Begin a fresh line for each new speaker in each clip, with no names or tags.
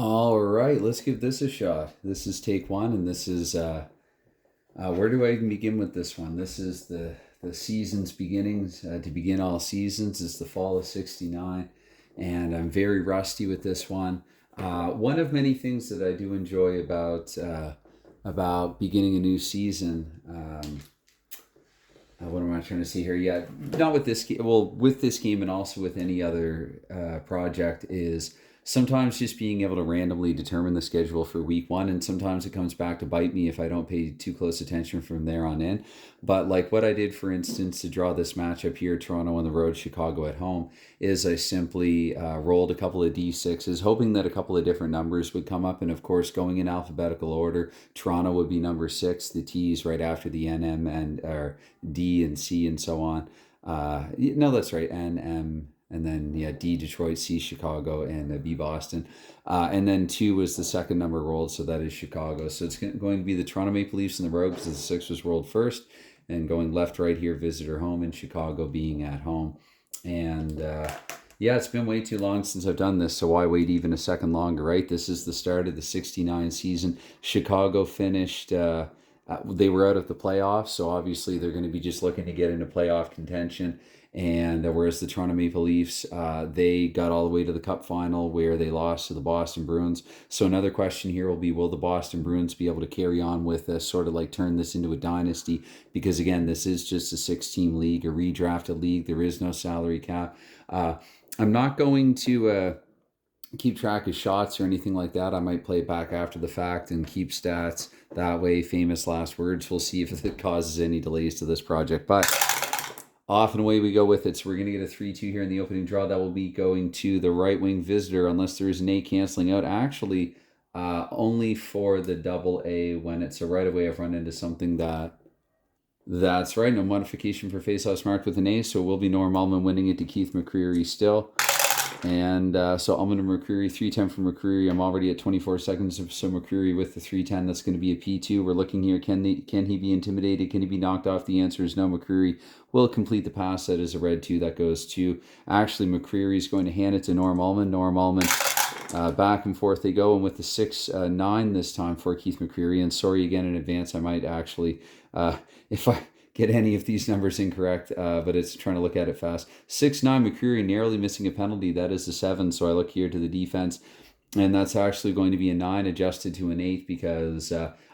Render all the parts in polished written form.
All right, let's give this a shot. This is take one, and this is where do I even begin with this one? This is the season's beginnings. To begin all seasons is the fall of '69, and I'm very rusty with this one. One of many things that I do enjoy about beginning a new season. What am I trying to see here? Yeah, not with this game. Well, with this game and also with any other project is sometimes just being able to randomly determine the schedule for week one, and sometimes it comes back to bite me if I don't pay too close attention from there on in. But like what I did, for instance, to draw this matchup here, Toronto on the road, Chicago at home, is I simply rolled a couple of D6s, hoping that a couple of different numbers would come up, and of course, going in alphabetical order, Toronto would be number six, the T's right after the NM and or D and C and so on. No, that's right, NM and then yeah, D Detroit, C Chicago, and B Boston, and then two was the second number rolled, so that is Chicago. So it's going to be the Toronto Maple Leafs in the road because the six was rolled first, and going left right here, visitor home, and Chicago being at home, and. Yeah, it's been way too long since I've done this, so why wait even a second longer, right? This is the start of the '69 season. Chicago finished. They were out of the playoffs, so obviously they're going to be just looking to get into playoff contention. And whereas the Toronto Maple Leafs, they got all the way to the Cup final where they lost to the Boston Bruins. So another question here will be, will the Boston Bruins be able to carry on with this, sort of like turn this into a dynasty? Because again, this is just a six-team league, a redrafted league. There is no salary cap. I'm not going to keep track of shots or anything like that. I might play it back after the fact and keep stats that way. Famous last words. We'll see if it causes any delays to this project. But off and away we go with it. So we're going to get a 3-2 here in the opening draw. That will be going to the right wing visitor unless there's an A canceling out. Actually, only for the double A when it's a right away. I've run into something that's right. No modification for faceoffs marked with an A, so it will be Norm Allman winning it to Keith McCreary still. And so Allman and McCreary, 310 from McCreary. I'm already at 24 seconds, so McCreary with the 310. That's going to be a P2. We're looking here. Can he be intimidated? Can he be knocked off? The answer is no. McCreary will complete the pass. That is a red 2. That goes to, actually, McCreary is going to hand it to Norm Allman. Norm Allman, back and forth they go. And with the 6-9 this time for Keith McCreary. And sorry again in advance, I might actually, if I get any of these numbers incorrect, but it's trying to look at it fast. 6-9, McCreary narrowly missing a penalty. That is a 7, so I look here to the defense, and that's actually going to be a 9 adjusted to an 8 because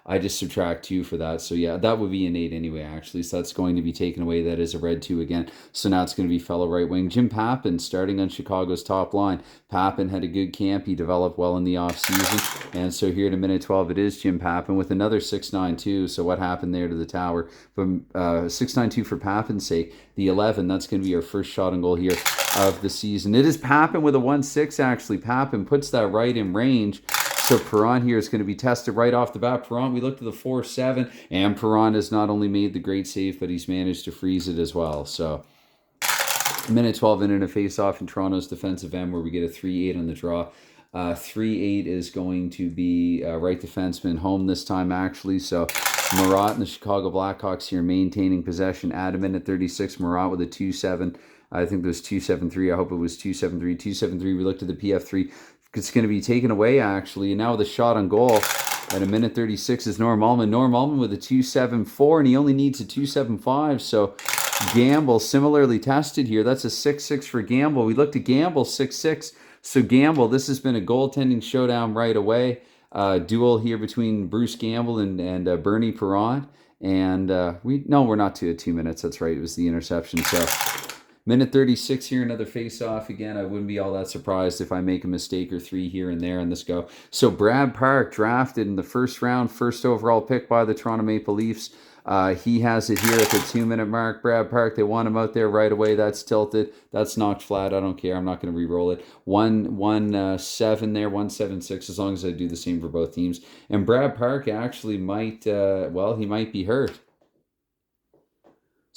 I just subtract 2 for that. So yeah, that would be an 8 anyway, actually. So that's going to be taken away. That is a red 2 again. So now it's going to be fellow right wing Jim Pappen starting on Chicago's top line. Pappen had a good camp. He developed well in the offseason. And so here in a minute 12, it is Jim Pappen with another 6-9-2. So what happened there to the tower? From 6-9-2 for Pappen's sake. The 11, that's going to be our first shot on goal here of the season. It is Pappen with a 1-6, actually. Pappen puts that right in range. So Perron here is going to be tested right off the bat. Perron, we looked at the 4-7, and Perron has not only made the great save, but he's managed to freeze it as well. So minute 12 in and a face-off in Toronto's defensive end where we get a 3-8 on the draw. 3-8 is going to be right defenseman home this time, actually. So Marat and the Chicago Blackhawks here maintaining possession at a minute 36. Marat with a 2-7. I think it was 2-7-3. I hope it was 2-7-3. 2-7-3. We looked at the PF3. It's going to be taken away, actually. And now with a shot on goal at a minute 36 is Norm Allman. Norm Allman with a 2-7-4, and he only needs a 2-7-5. So Gamble similarly tested here. That's a 6-6 for Gamble. We looked at Gamble, 6-6. So Gamble, this has been a goaltending showdown right away. Duel here between Bruce Gamble and Bernie Perron. And we're not to 2 minutes. That's right. It was the interception. So minute 36 here, another face-off. Again, I wouldn't be all that surprised if I make a mistake or 3 here and there in this go. So Brad Park drafted in the first round, first overall pick by the Toronto Maple Leafs. He has it here at the 2-minute mark. Brad Park, they want him out there right away. That's tilted. That's knocked flat. I don't care. I'm not going to re-roll it. 1-7 there, 1-7-6, as long as I do the same for both teams. And Brad Park actually might, he might be hurt.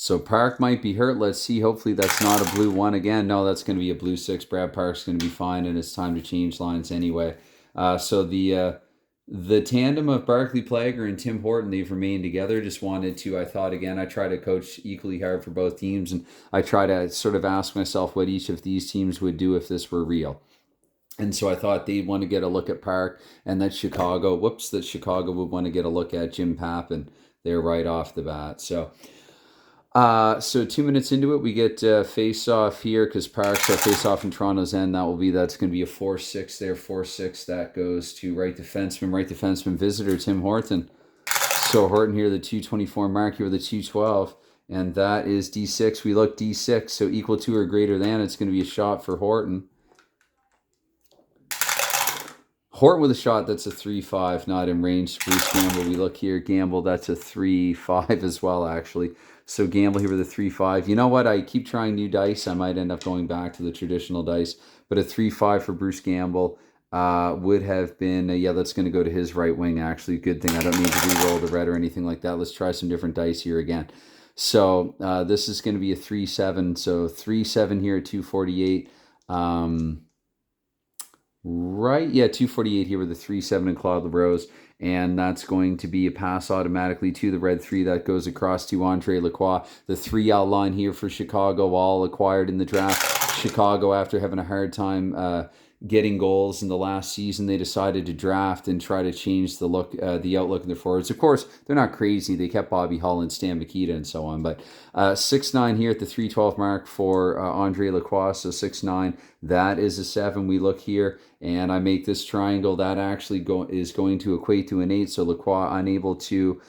So Park might be hurt. Let's see. Hopefully that's not a blue 1 again. No, that's going to be a blue 6. Brad Park's going to be fine, and it's time to change lines anyway. So the tandem of Barclay Plager and Tim Horton, they've remained together. Just wanted to, I thought, again, I try to coach equally hard for both teams, and I try to sort of ask myself what each of these teams would do if this were real. And so I thought they'd want to get a look at Park, and that Chicago would want to get a look at Jim Pappin there right off the bat. So 2 minutes into it, we get face off here because Park's face off in Toronto's end. That's going to be a 4-6 there, 4-6. That goes to right defenseman visitor Tim Horton. So Horton here, the 224 mark here with the 212. And that is D6. We look D6, so equal to or greater than. It's going to be a shot for Horton. Horton with a shot, that's a 3-5, not in range. Bruce Gamble, we look here. Gamble, that's a 3-5 as well, actually. So Gamble here with a 3-5. You know what? I keep trying new dice. I might end up going back to the traditional dice. But a 3-5 for Bruce Gamble would have been, that's going to go to his right wing, actually. Good thing I don't need to re-roll the red or anything like that. Let's try some different dice here again. So this is going to be a 3-7. So 3-7 here at 248. Right, 248 here with a 3-7 and Claude LaRose, and that's going to be a pass automatically to the red 3 that goes across to Andre Lacroix. The 3-out line here for Chicago, all acquired in the draft. Chicago, after having a hard time getting goals in the last season, they decided to draft and try to change the outlook of their forwards. Of course, they're not crazy. They kept Bobby Hull and Stan Mikita and so on. But 6-9 here at the 312 mark for Andre Lacroix. So 6-9, that is a 7. We look here, and I make this triangle. That actually is going to equate to an 8. So Lacroix unable to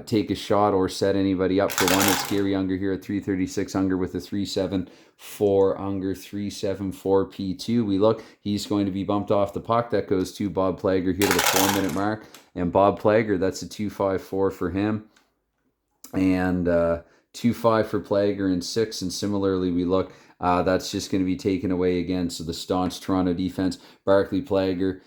take a shot or set anybody up for one. It's Gary Unger here at 336. Unger with a 3-7 for Unger, 3-7 for P2. We look, he's going to be bumped off the puck. That goes to Bob Plager here to the 4-minute mark. And Bob Plager, that's a 2-5-4 for him. And 2-5 for Plager and 6. And similarly, we look, that's just going to be taken away again. So the staunch Toronto defense, Barclay Plager,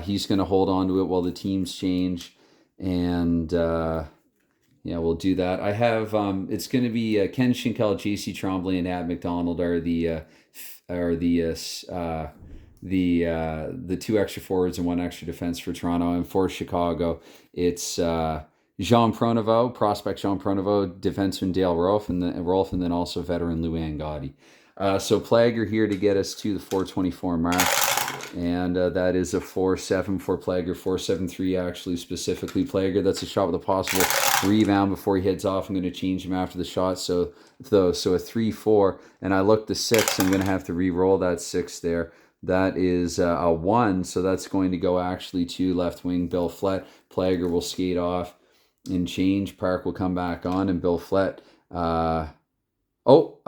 he's going to hold on to it while the teams change. And we'll do that. I have it's going to be Ken Schinkel, J.C. Tremblay, and Ad McDonald are the two extra forwards and one extra defense for Toronto. And for Chicago, it's Jean Pronovost, prospect Jean Pronovost, defenseman Dale Rolfe, and then also veteran Lou Angotti. So Plager here to get us to the 424 mark. And that is a 4-7 for Plager, 4-7-3 actually, specifically Plager. That's a shot with a possible rebound before he heads off. I'm going to change him after the shot. So a 3-4, and I look the 6. I'm going to have to re-roll that 6 there. That is a 1, so that's going to go actually to left wing Bill Flett. Plager will skate off and change. Park will come back on, and Bill Flett...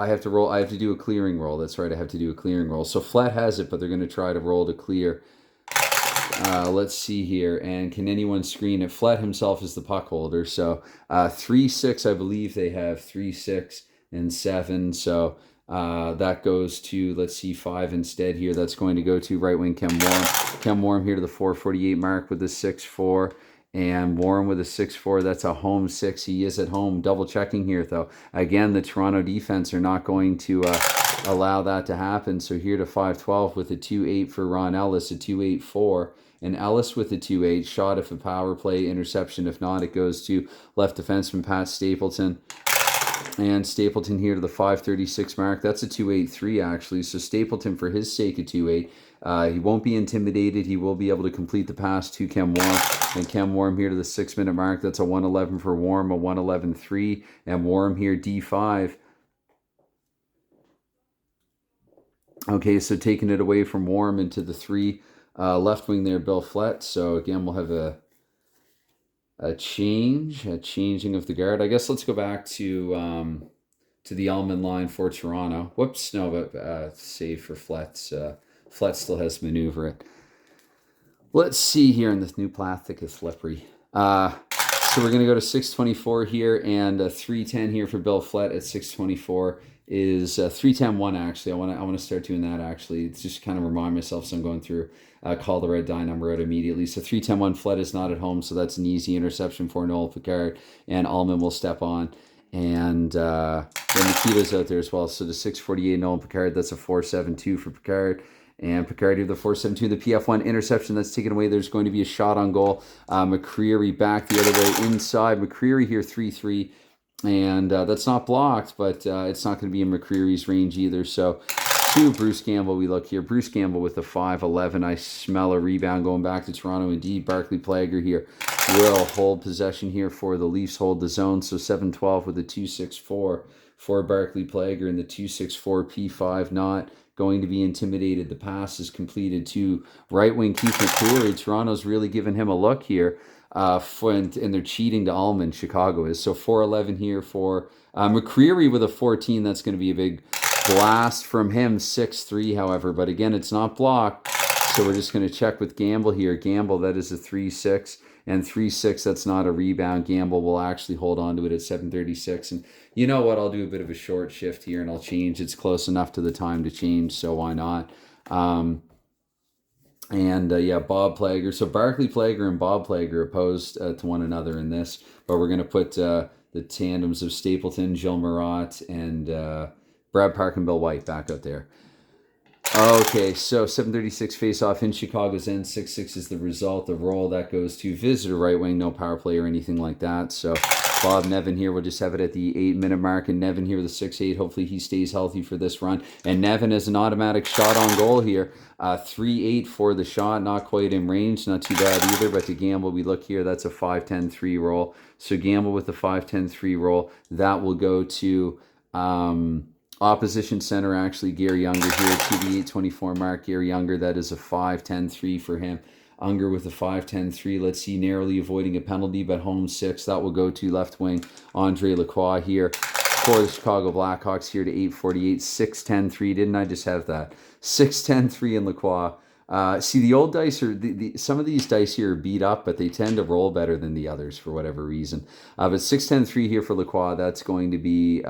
I have to roll. I have to do a clearing roll. That's right. I have to do a clearing roll. So Flat has it, but they're going to try to roll to clear. Let's see here. And can anyone screen it? Flat himself is the puck holder. So 3-6, I believe they have 3-6 and 7. So that goes to, let's see, 5 instead here. That's going to go to right wing Ken Warm. Ken Warm here to the 448 mark with the 6-4. And Warren with a 6-4, that's a home 6. He is at home. Double checking here, though. Again, the Toronto defense are not going to allow that to happen. So here to 5-12 with a 2-8 for Ron Ellis, a 2-8-4. And Ellis with a 2-8, shot if a power play, interception. If not, it goes to left defenseman Pat Stapleton. And Stapleton here to the 536 mark. That's a 2-8-3, actually. So Stapleton, for his sake, a 2-8. He won't be intimidated. He will be able to complete the pass to Ken Warm. And Ken Warm here to the 6-minute mark. That's a 1-11 for Warm, a 1-11-3. And Warm here, D5. Okay, so taking it away from Warm into the 3. Left wing there, Bill Flett. So again, we'll have a changing of the guard. I guess let's go back to the Elman line for Toronto. Whoops, no, but save for Flet's. Flet still has to maneuver it. Let's see here, and this new plastic is slippery. So we're going to go to 624 here, and 310 here for Bill Flett at 624 is 310-1, actually. I want to start doing that, actually. It's just kind of remind myself, so I'm going through call the red die number out immediately. So 310-1, Flett is not at home, so that's an easy interception for Noel Picard, and Allman will step on. And then Nikita's out there as well. So the 648, Noel Picard, that's a 4-7-2 for Picard. And Picard with the 4-7-2, the PF1 interception that's taken away. There's going to be a shot on goal. McCreary back the other way inside. McCreary here 3-3. And that's not blocked, but it's not going to be in McCreary's range either. So 2, Bruce Gamble, we look here. Bruce Gamble with the 5-11. I smell a rebound going back to Toronto. Indeed, Barclay Plager here will hold possession here for the Leafs, hold the zone. So 7-12 with a 2-6-4 for Barclay Plager, and the 2-6-4 P5 not going to be intimidated. The pass is completed to right wing Keith McCreary. Toronto's really giving him a look here. And they're cheating to Allman, Chicago is. So 4-11 here for McCreary with a 14. That's going to be a big blast from him. 6-3, however. But again, it's not blocked. So we're just going to check with Gamble here. Gamble, that is a 3-6. And 3-6, that's not a rebound. Gamble will actually hold on to it at 7:36. And you know what? I'll do a bit of a short shift here and I'll change. It's close enough to the time to change, so why not? Yeah, Bob Plager. So Barclay Plager and Bob Plager opposed to one another in this. But we're going to put the tandems of Stapleton, Gilles Marat, and Brad Park and Bill White back out there. Okay, so 7:36 face-off in Chicago's end. 6-6 is the result. The roll, that goes to visitor right wing. No power play or anything like that. So Bob Nevin here, we'll just have it at the 8-minute mark. And Nevin here with a 6-8. Hopefully he stays healthy for this run. And Nevin has an automatic shot on goal here. 3-8 for the shot. Not quite in range. Not too bad either. But to Gamble, we look here. That's a 5-10-3 roll. So Gamble with the 5-10-3 roll. That will go to... opposition center, actually, Gary Younger here to the 8:24 mark. Gary Younger, that is a 5-10-3 for him. Unger with a 5-10-3. Let's see, narrowly avoiding a penalty, but home 6. That will go to left wing Andre Lacroix here for the Chicago Blackhawks here to 8:48. 6-10-3. Didn't I just have that? 6-10-3 in Lacroix. See, the old dice are some of these dice here are beat up, but they tend to roll better than the others for whatever reason. But 6-10-3 here for Lacroix. That's going to be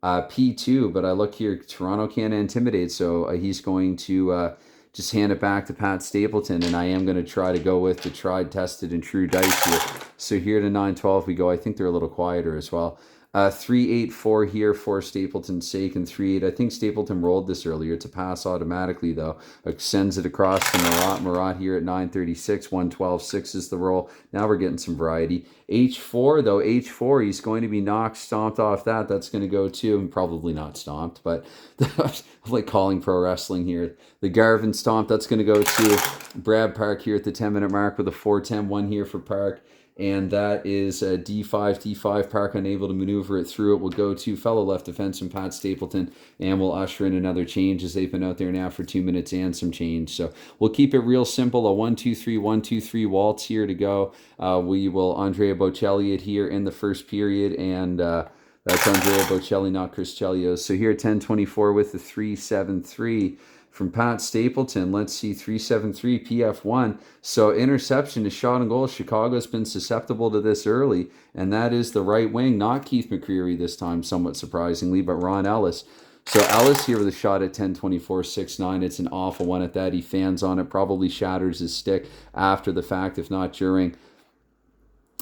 P2, but I look here, Toronto can't intimidate, so he's going to just hand it back to Pat Stapleton, and I am going to try to go with the tried, tested, and true dice here. So here to 9-12 we go. I think they're a little quieter as well. 3-8-4 here for Stapleton's sake, and 3-8. I think Stapleton rolled this earlier. It's a pass automatically, though. Sends it across to Marat. Marat here at 9:36. 1-12-6 is the roll. Now we're getting some variety. H4, though. H4, he's going to be knocked, stomped off that. That's going to go to, and probably not stomped, but I'm like calling pro wrestling here. The Garvin stomp, that's going to go to Brad Park here at the 10-minute mark with a 4-10-1 here for Park. And that is a D5. Park unable to maneuver it through. It will go to fellow left defenseman Pat Stapleton, and we'll usher in another change as they've been out there now for 2 minutes and some change. So we'll keep it real simple. A 1-2-3, 1-2-3 waltz here to go. We will Andrea Bocelli it here in the first period, and that's Andrea Bocelli, not Chris Chelios. So here 10-24 with the 3-7-3. From Pat Stapleton, let's see, 3-7-3 PF1. So interception is shot on goal. Chicago's been susceptible to this early, and that is the right wing, not Keith McCreary this time, somewhat surprisingly, but Ron Ellis. So Ellis here with a shot at 10-24, 6-9. It's an awful one at that. He fans on it, probably shatters his stick after the fact, if not during.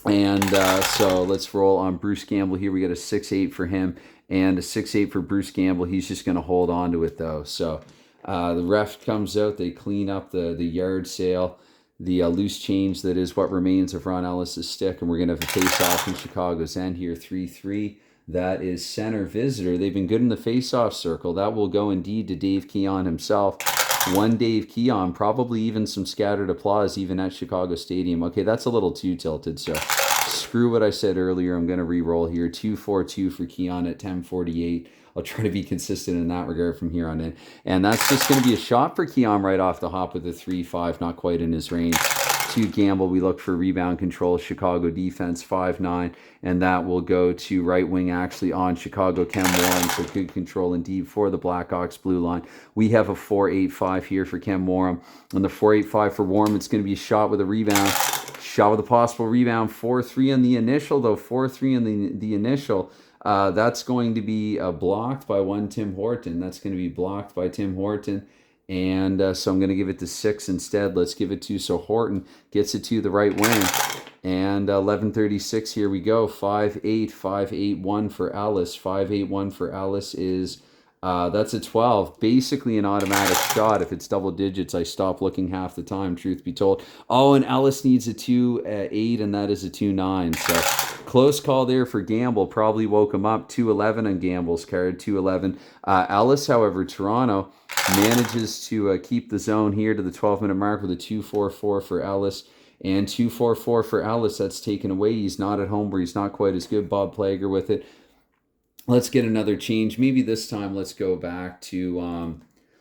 And so let's roll on Bruce Gamble here. We got a 6-8 for him and a 6-8 for Bruce Gamble. He's just going to hold on to it, though. So... the ref comes out, they clean up the yard sale, the loose change that is what remains of Ron Ellis' stick, and we're going to have a face-off in Chicago's end here, 3-3. That is center visitor. They've been good in the face-off circle. That will go indeed to Dave Keon himself. One Dave Keon, probably even some scattered applause even at Chicago Stadium. Okay, that's a little too tilted, so screw what I said earlier. I'm going to re-roll here. 2-4-2 for Keon at 10:48. I'll try to be consistent in that regard from here on in. And that's just going to be a shot for Keon right off the hop with a 3-5, not quite in his range. To Gamble, we look for rebound control. Chicago defense, 5-9. And that will go to right wing actually on Chicago, Ken Warren. So good control indeed for the Blackhawks blue line. We have a 4-8-5 here for Ken Warren. And the 4-8-5 for Warren, it's going to be a shot with a rebound. Shot with a possible rebound. 4-3 on the initial, though. 4-3 on the initial. That's going to be blocked by one Tim Horton. That's going to be blocked by Tim Horton. And so I'm going to give it to 6 instead. Let's give it to, so Horton gets it to the right wing. And 11:36, here we go. 5-8, 5-8-1 for Ellis. 5-8-1 for Ellis is That's a 12. Basically an automatic shot. If it's double digits, I stop looking half the time, truth be told. Oh, and Ellis needs a 2-8, and that is a 2-9. So close call there for Gamble. Probably woke him up. 2-11 on Gamble's card, 2-11. Ellis, however, Toronto manages to keep the zone here to the 12-minute mark with a 2-4-4 for Ellis. And 2-4-4 for Ellis. That's taken away. He's not at home where he's not quite as good. Bob Plager with it. Let's get another change. Maybe this time let's go back to,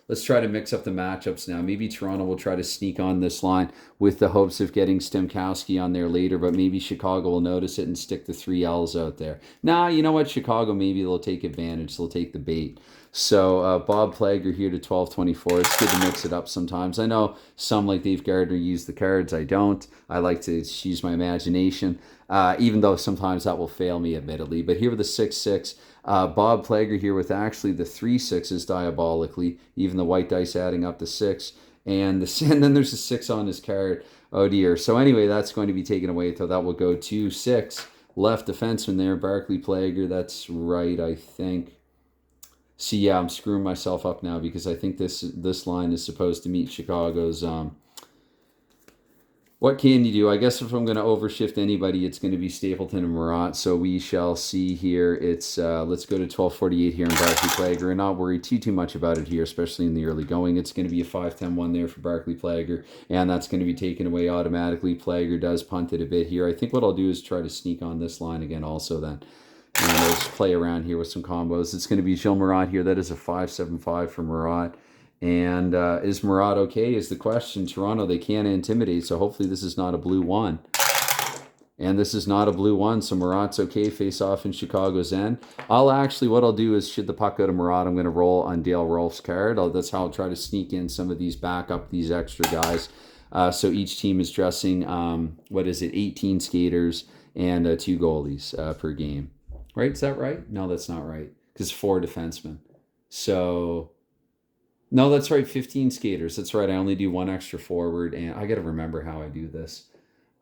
let's try to mix up the matchups now. Maybe Toronto will try to sneak on this line with the hopes of getting Stemkowski on there later, but maybe Chicago will notice it and stick the 3 L's out there. Nah, you know what? Chicago, maybe they'll take advantage. They'll take the bait. So Bob Plager here to 12.24. It's good to mix it up sometimes. I know some like Dave Gardner use the cards. I don't. I like to use my imagination, even though sometimes that will fail me, admittedly. But here with the 6-6, Bob Plager here with actually the 3 6s diabolically, even the white dice adding up to 6. And then there's a 6 on his card. Oh dear. So anyway, that's going to be taken away. So that will go to 6. Left defenseman there, Barclay Plager. That's right, I think. See, yeah, I'm screwing myself up now because I think this line is supposed to meet Chicago's. What can you do? I guess if I'm going to overshift anybody, it's going to be Stapleton and Marat. So we shall see here. It's let's go to 12.48 here in Barclay Plager and not worry too much about it here, especially in the early going. It's going to be a 5-10-1 there for Barclay Plager, and that's going to be taken away automatically. Plager does punt it a bit here. I think what I'll do is try to sneak on this line again also then. And we'll just play around here with some combos. It's going to be Gilles Marat here. That is a 5-7-5 for Marat. And is Marat okay is the question. Toronto, they can't intimidate, so hopefully this is not a blue 1. And this is not a blue 1, so Marat's okay. Face off in Chicago's end. What I'll do is, should the puck go to Marat, I'm going to roll on Dale Rolf's card. That's how I'll try to sneak in some of these backup, these extra guys. So each team is dressing, 18 skaters and 2 goalies per game. Right? Is that right? No, that's not right. Because 4 defensemen. So, no, that's right. 15 skaters. That's right. I only do 1 extra forward. And I got to remember how I do this.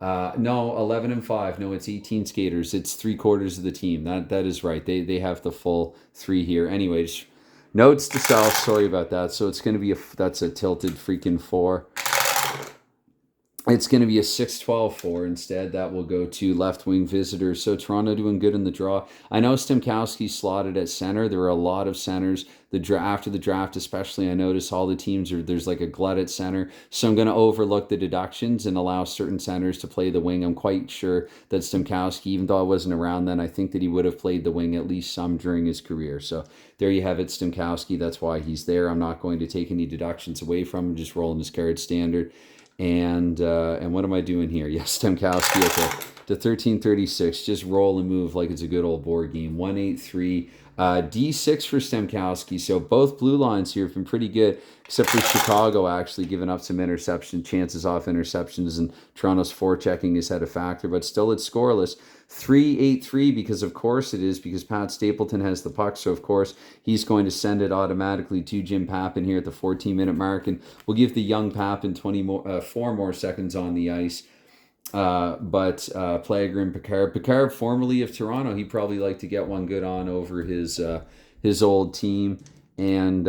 No, 11 and 5. No, it's 18 skaters. It's 3/4 of the team. That is right. They have the full 3 here. Anyways, notes to self. Sorry about that. So it's going to be that's a tilted freaking 4. It's going to be a 6-12-4 instead. That will go to left wing visitors. So Toronto doing good in the draw. I know Stemkowski slotted at center. There are a lot of centers. After the draft especially, I notice all the teams there's like a glut at center. So I'm going to overlook the deductions and allow certain centers to play the wing. I'm quite sure that Stemkowski, even though I wasn't around then, I think that he would have played the wing at least some during his career. So there you have it, Stemkowski. That's why he's there. I'm not going to take any deductions away from him. Just rolling his card standard. And what am I doing here? Yes, Stemkowski okay. To 13.36. Just roll and move like it's a good old board game. 1-8-3. D6 for Stemkowski. So both blue lines here have been pretty good, except for Chicago actually giving up some interception chances off interceptions, and Toronto's forechecking has had a factor, but still it's scoreless. 3-8-3 because of course it is, because Pat Stapleton has the puck, so of course he's going to send it automatically to Jim Pappin here at the 14-minute mark, and we'll give the young Pappin 4 more seconds on the ice. But Plager and Picard, formerly of Toronto, he'd probably like to get one good on over his old team, and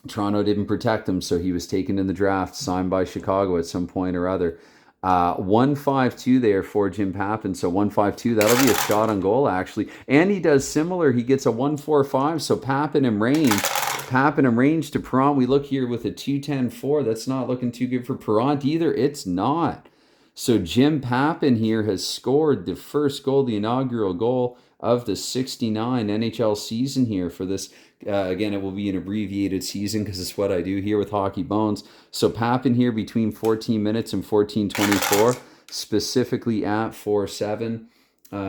Toronto didn't protect him, so he was taken in the draft, signed by Chicago at some point or other. 1-5-2 there for Jim Pappin, so 1-5-2, that'll be a shot on goal actually, and he does similar, he gets a 1-4-5, so Pappin and range to Perrant. We look here with a 2-10-4, that's not looking too good for Perrant either, it's not. So Jim Pappin here has scored the first goal, the inaugural goal of the 69 NHL season here for this. Again, it will be an abbreviated season because it's what I do here with Hockey Bones. So Pappin here between 14 minutes and 14:24, specifically at 4-7.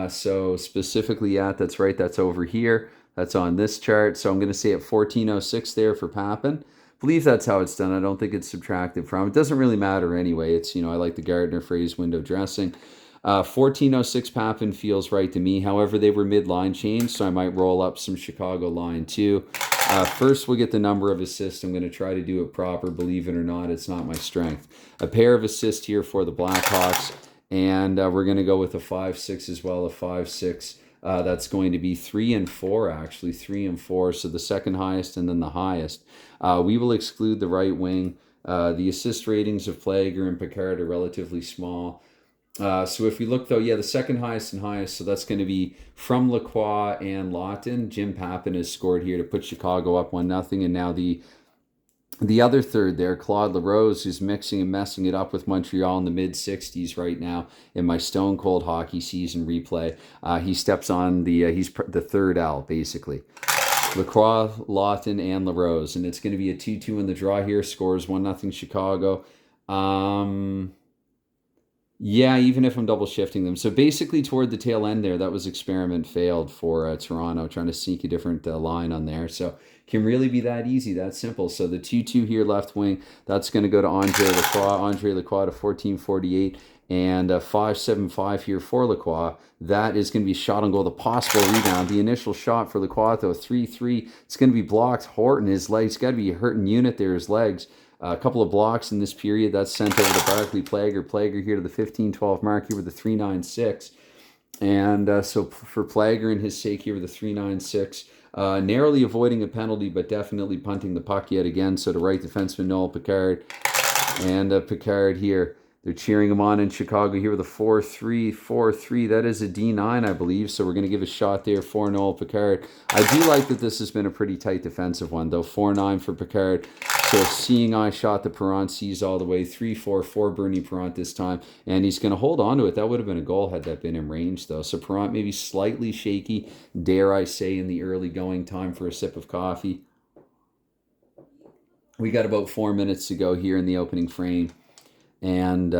So specifically at, that's right, that's over here. That's on this chart. So I'm going to say at 14:06 there for Pappin. I believe that's how it's done. I don't think it's subtracted from. It doesn't really matter anyway. It's, I like the Gardner phrase, window dressing. 14:06 Pappin feels right to me. However, they were mid-line change, so I might roll up some Chicago line too. First, we'll get the number of assists. I'm going to try to do it proper. Believe it or not, it's not my strength. A pair of assists here for the Blackhawks, and we're going to go with a 5-6 as well, a 5-6. That's going to be 3 and 4, actually. 3 and 4. So the second highest and then the highest. We will exclude the right wing. The assist ratings of Plager and Picard are relatively small. So if we look, though, yeah, the second highest and highest, so that's going to be from Lacroix and Lawton. Jim Pappen has scored here to put Chicago up 1-0. And now the other third there, Claude LaRose, who's mixing and messing it up with Montreal in the mid-60s right now in my Stone Cold Hockey Season replay. He steps on he's the third L, basically. Lacroix, Lawton, and LaRose. And it's going to be a 2-2 in the draw here. Scores 1-0 Chicago. Yeah, even if I'm double shifting them. So basically toward the tail end there, that was experiment failed for Toronto, trying to sneak a different line on there. So can really be that easy, that simple. So the 2-2 here, left wing, that's going to go to Andre Lacroix. Andre Lacroix to 1448. And 5-7-5 here for Lacroix. That is going to be shot on goal, the possible rebound. The initial shot for Lacroix, though, 3-3. It's going to be blocked. Horton, his legs, got to be a hurting unit there, his legs. A couple of blocks in this period. That's sent over to Barclay Plager. Plager here to the 15-12 mark here with the 3-9-6. And so for Plager and his sake here with the 3-9-6. Narrowly avoiding a penalty, but definitely punting the puck yet again. So to right defenseman Noel Picard. And Picard here. They're cheering him on in Chicago here with a 4-3, 4-3. That is a D9, I believe. So we're going to give a shot there for Noel Picard. I do like that this has been a pretty tight defensive one, though. 4-9 for Picard. So seeing eye shot, the Perron sees all the way. 3-4 for Bernie Perron this time. And he's going to hold on to it. That would have been a goal had that been in range, though. So Perron maybe slightly shaky, dare I say, in the early going time for a sip of coffee. We got about 4 minutes to go here in the opening frame. And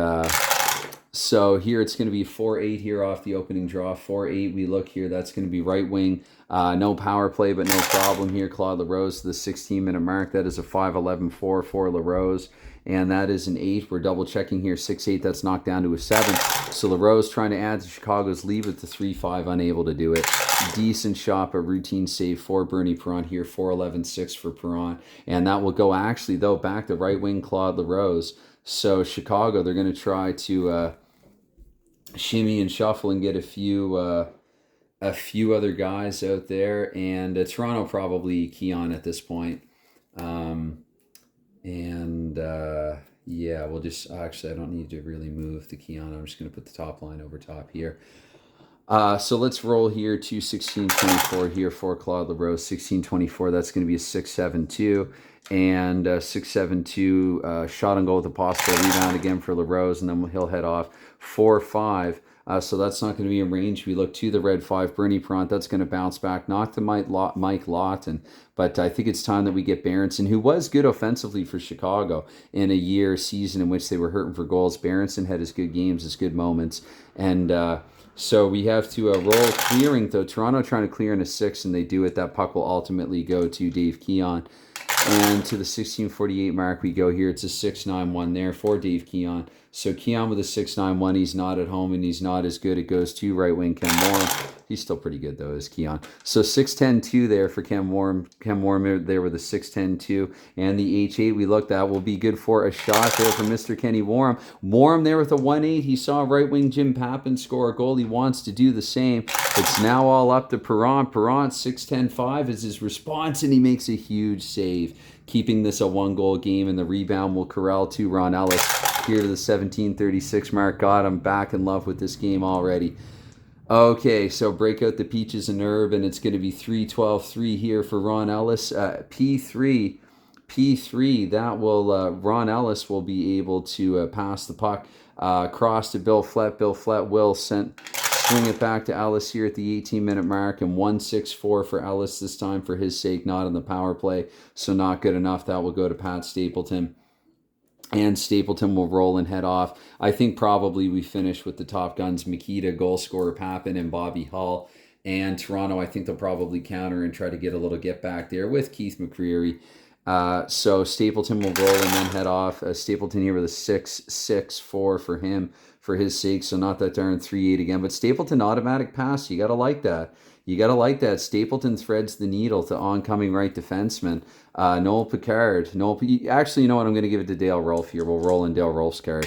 so here it's going to be 4-8 here off the opening draw. 4-8 we look here. That's going to be right wing. No power play, but no problem here. Claude LaRose to the 16-minute mark. That is a 5-11-4 for LaRose. And that is an 8. We're double checking here. 6-8. That's knocked down to a 7. So LaRose trying to add to Chicago's lead with the 3-5. Unable to do it. Decent shot, but routine save for Bernie Perron here. 4-11-6 for Perron. And that will go actually, though, back to right wing Claude LaRose. So Chicago, they're going to try to shimmy and shuffle and get a few other guys out there, and Toronto probably key on at this point. Yeah, we'll just actually I don't need to really move the key on. I'm just going to put the top line over top here. So let's roll here to 16-24 here for Claude LaRose. 16-24. That's going to be a 6-7-2. And 6-7-2 shot on goal with a possible rebound again for LaRose, and then he'll head off 4-5. So that's not going to be in range. We look to the red 5, Bernie Perron. That's going to bounce back, not to Mike Lawton, but I think it's time that we get Berenson, who was good offensively for Chicago in a season in which they were hurting for goals. Berenson had his good games, his good moments, and so we have to roll clearing, though. Toronto trying to clear in a 6, and they do it. That puck will ultimately go to Dave Keon. And to the 16:48 mark, we go here. It's a 6-9-1 there for Dave Keon. So Keon with a 6-9-1. He's not at home and he's not as good. It goes to right wing Ken Morum. He's still pretty good, though, as Keon. So 6-10-2 there for Ken Morum. Ken Morum there with a 6-10-2. And the H8 we looked at will be good for a shot there from Mr. Kenny Morum. Morum there with a 1-8. He saw right wing Jim Pappen score a goal. He wants to do the same. It's now all up to Perron. Perron 6-10-5 is his response, and he makes a huge save, keeping this a 1-goal game, and the rebound will corral to Ron Ellis here to the 17:36 mark. God, I'm back in love with this game already. Okay, so break out the peaches and herb, and it's going to be 3-12-3 here for Ron Ellis. P3, that will, Ron Ellis will be able to pass the puck across to Bill Flett. Bill Flett will swing it back to Ellis here at the 18-minute mark, and 1-6-4 for Ellis this time for his sake, not on the power play, so not good enough. That will go to Pat Stapleton. And Stapleton will roll and head off. I think probably we finish with the top guns, Makita, goal scorer Pappen, and Bobby Hull. And Toronto, I think they'll probably counter and try to get a little get back there with Keith McCreary. So Stapleton will roll and then head off. Stapleton here with a 6-6-4 for him, for his sake. So not that darn 3-8 again. But Stapleton automatic pass. You got to like that. You got to like that. Stapleton threads the needle to oncoming right defenseman. Noel Picard. Actually, you know what? I'm going to give it to Dale Rolfe here. We'll roll in Dale Rolfe's card.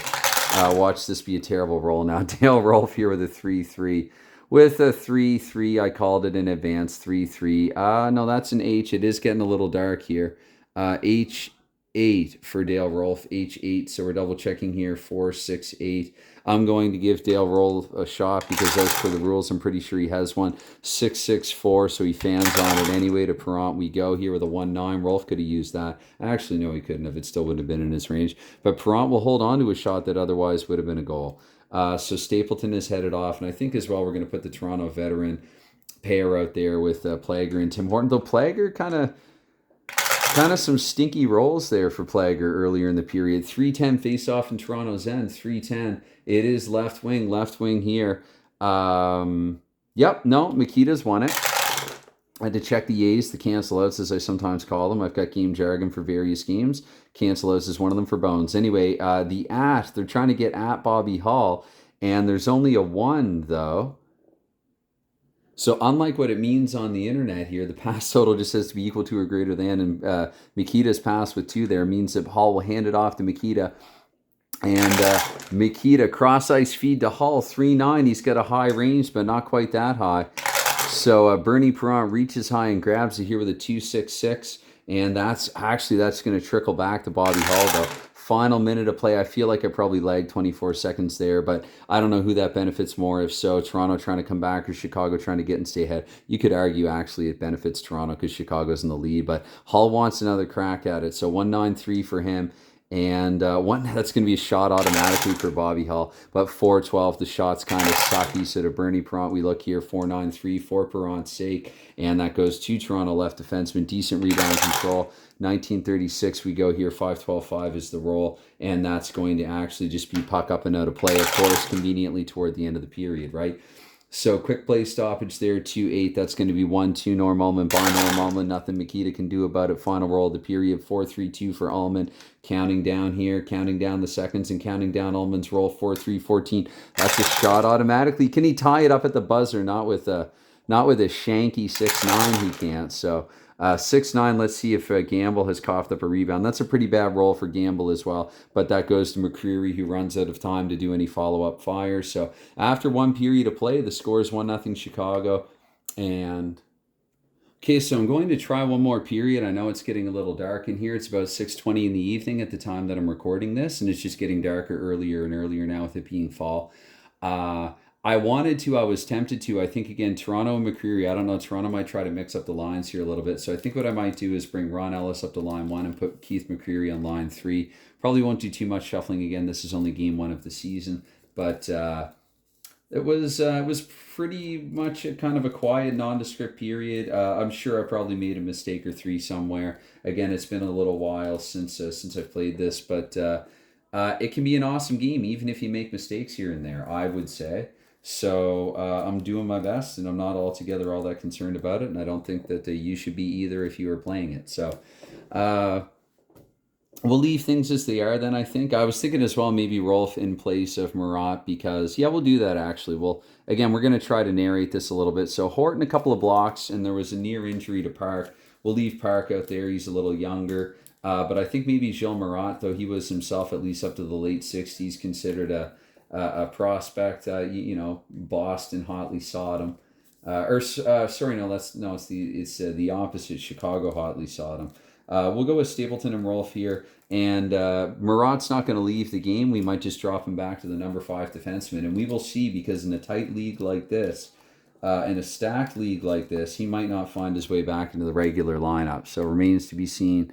Watch this be a terrible roll now. Dale Rolfe here with a 3-3. With a 3-3, I called it an advanced 3-3. No, that's an H. It is getting a little dark here. H8 for Dale Rolfe, H8. So we're double checking here, 4-6-8. I'm going to give Dale Rolfe a shot because as per the rules, I'm pretty sure he has one. 6-6-4, so he fans on it anyway. To Perrant we go here with a 1-9. Rolfe could have used that. Actually, no, he couldn't have. It still would have been in his range. But Perrant will hold on to a shot that otherwise would have been a goal. So Stapleton is headed off, and I think as well we're going to put the Toronto veteran pair out there with Plager and Tim Horton. Though Plager kind of some stinky rolls there for Plager earlier in the period. 3-10 face-off in Toronto's end. 3-10. It is left wing here. Yep, no, Mikita's won it. I had to check the A's, the cancel outs, as I sometimes call them. I've got game jargon for various games. Cancel outs is one of them for Bones. Anyway, they're trying to get at Bobby Hall, and there's only a 1, though. So unlike what it means on the internet here, the pass total just says to be equal to or greater than, and Mikita's pass with 2 there means that Hall will hand it off to Mikita. And Mikita, cross-ice feed to Hall, 3-9. He's got a high range, but not quite that high. So Bernie Perrant reaches high and grabs it here with a 2-6-6. And that's going to trickle back to Bobby Hall, though. Final minute of play. I feel like I probably lagged 24 seconds there, but I don't know who that benefits more. If so, Toronto trying to come back or Chicago trying to get and stay ahead. You could argue, actually, it benefits Toronto because Chicago's in the lead, but Hall wants another crack at it. So 1-9-3 for him. And that's going to be a shot automatically for Bobby Hall. But 4-12, the shot's kind of sucky. So to Bernie Perrant, we look here, 4-9-3 for Perrant's sake. And that goes to Toronto left defenseman. Decent rebound control. 1936, we go here. 5-12-5 is the roll. And that's going to actually just be puck up and out of play, of course, conveniently toward the end of the period, right? So quick play stoppage there, 2-8. That's going to be 1-2 Norm Ullman by Norm Ullman. Nothing Mikita can do about it. Final roll of the period, 4-3-2 for Ullman. Counting down here, counting down the seconds and counting down Ullman's roll, 4-3-14. That's a shot automatically. Can he tie it up at the buzzer? Not with a shanky 6-9, he can't. So 6-9, let's see if Gamble has coughed up a rebound. That's a pretty bad roll for Gamble as well, but that goes to McCreary, who runs out of time to do any follow-up fire. So after 1 period of play, the score is 1-0 Chicago. And okay, so I'm going to try one more period. I know it's getting a little dark in here. It's about 6:20 in the evening at the time that I'm recording this, and it's just getting darker earlier and earlier now with it being fall. I was tempted to. I think, again, Toronto and McCreary, I don't know, Toronto might try to mix up the lines here a little bit. So I think what I might do is bring Ron Ellis up to line 1 and put Keith McCreary on line 3. Probably won't do too much shuffling again. This is only game 1 of the season. But it was pretty much a kind of a quiet, nondescript period. I'm sure I probably made a mistake or 3 somewhere. Again, it's been a little while since I've played this. But it can be an awesome game, even if you make mistakes here and there, I would say. So I'm doing my best, and I'm not altogether all that concerned about it, and I don't think that you should be either if you are playing it. So we'll leave things as they are then, I think. I was thinking as well maybe Rolfe in place of Murat because, yeah, we'll do that actually. We're going to try to narrate this a little bit. So Horton, a couple of blocks, and there was a near injury to Park. We'll leave Park out there. He's a little younger. But I think maybe Gilles Murat, though he was himself at least up to the late 60s, considered a prospect. Boston hotly sought him. It's the opposite. Chicago hotly sought him. We'll go with Stapleton and Rolfe here. And Murat's not going to leave the game. We might just drop him back to the number 5 defenseman. And we will see, because in a tight league like this, in a stacked league like this, he might not find his way back into the regular lineup. So remains to be seen.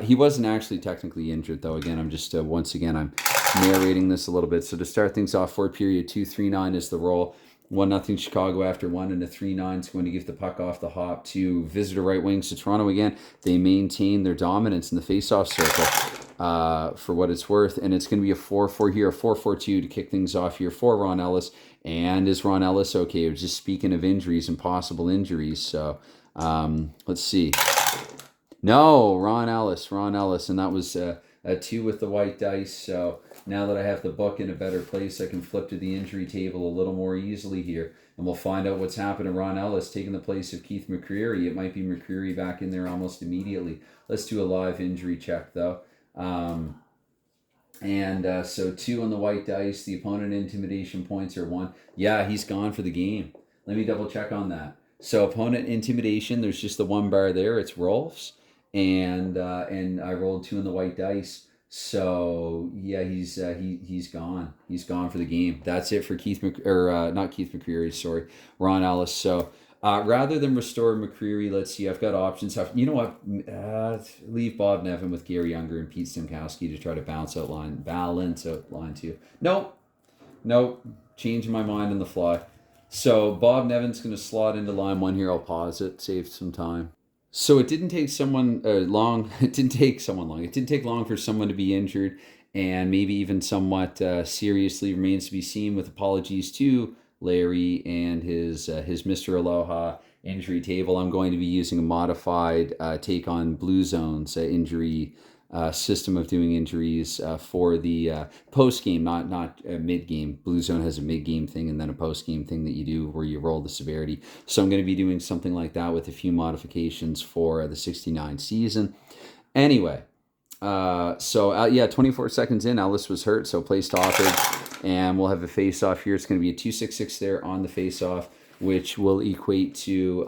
He wasn't actually technically injured, though. Again, I'm just, once again, I'm narrating this a little bit. So to start things off, 4 period, 2-3-9 is the roll. 1-0 Chicago after 1, and a 3-9 is going to give the puck off the hop to visitor right wing. So Toronto, again, they maintain their dominance in the faceoff circle for what it's worth. And it's going to be a 4-4 here, a 4-4-2 to kick things off here for Ron Ellis. And is Ron Ellis okay? Just speaking of injuries and possible injuries. So let's see. No, Ron Ellis. And that was a 2 with the white dice. So now that I have the book in a better place, I can flip to the injury table a little more easily here. And we'll find out what's happened to Ron Ellis taking the place of Keith McCreary. It might be McCreary back in there almost immediately. Let's do a live injury check, though. And so 2 on the white dice. The opponent intimidation points are 1. Yeah, he's gone for the game. Let me double check on that. So opponent intimidation, there's just the 1 bar there. It's Rolf's, and I rolled 2 on the white dice. So yeah, he's gone. He's gone for the game. That's it for not Keith McCreary. Sorry, Ron Ellis. So. Rather than restore McCreary, let's see. I've got options. You know what? Leave Bob Nevin with Gary Younger and Pete Stemkowski to try to balance out line 2. Nope. Changing my mind on the fly. So Bob Nevin's going to slot into line 1 here. I'll pause it, save some time. So it didn't take someone long. It didn't take someone long. It didn't take long for someone to be injured, and maybe even somewhat seriously. Remains to be seen. With apologies to Larry and his Mr. Aloha injury table. I'm going to be using a modified take on Blue Zone's injury system of doing injuries for the post game, not mid game. Blue Zone has a mid game thing and then a post game thing that you do where you roll the severity. So I'm going to be doing something like that with a few modifications for the 69 season. Anyway. 24 seconds in, Ellis was hurt, so play stoppage, and we'll have a face-off here. It's going to be a 2-6-6 there on the face-off, which will equate to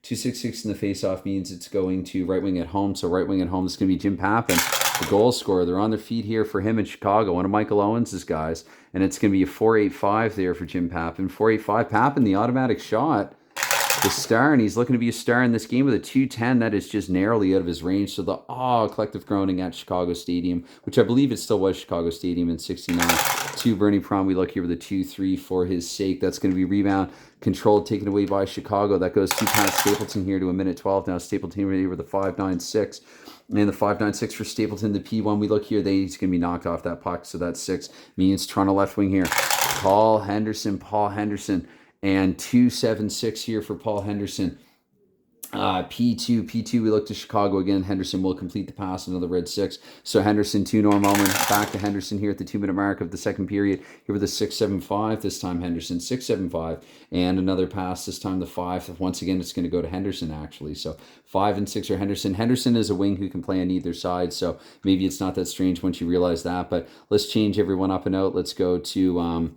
2-6-6 in the face-off means it's going to right wing at home. So right wing at home is going to be Jim Pappin, the goal scorer. They're on their feet here for him in Chicago, one of Michael Owens' guys, and it's going to be a 4-8-5 there for Jim Pappin. 4-8-5, Pappin, the automatic shot. The star, and he's looking to be a star in this game with a 2-10 that is just narrowly out of his range. So the collective groaning at Chicago Stadium, which I believe it still was Chicago Stadium in 69. 2 Bernie Prom, we look here with a 2-3 for his sake. That's going to be rebound controlled, taken away by Chicago. That goes to Pat Stapleton here to a minute 12 now. Stapleton here with a 5-9-6. And the 5-9-6 for Stapleton, the P1. We look here, he's going to be knocked off that puck. So that's 6. Means Toronto left wing here. Paul Henderson. And 2-7-6 here for Paul Henderson. P2, we look to Chicago again. Henderson will complete the pass, another red 6. So Henderson to Norm Ullman. Back to Henderson here at the 2-minute mark of the second period. Here with a 6-7-5. This time Henderson, 6-7-5. And another pass, this time the 5. Once again, it's going to go to Henderson, actually. So 5 and 6 are Henderson. Henderson is a wing who can play on either side, so maybe it's not that strange once you realize that. But let's change everyone up and out. Let's go to...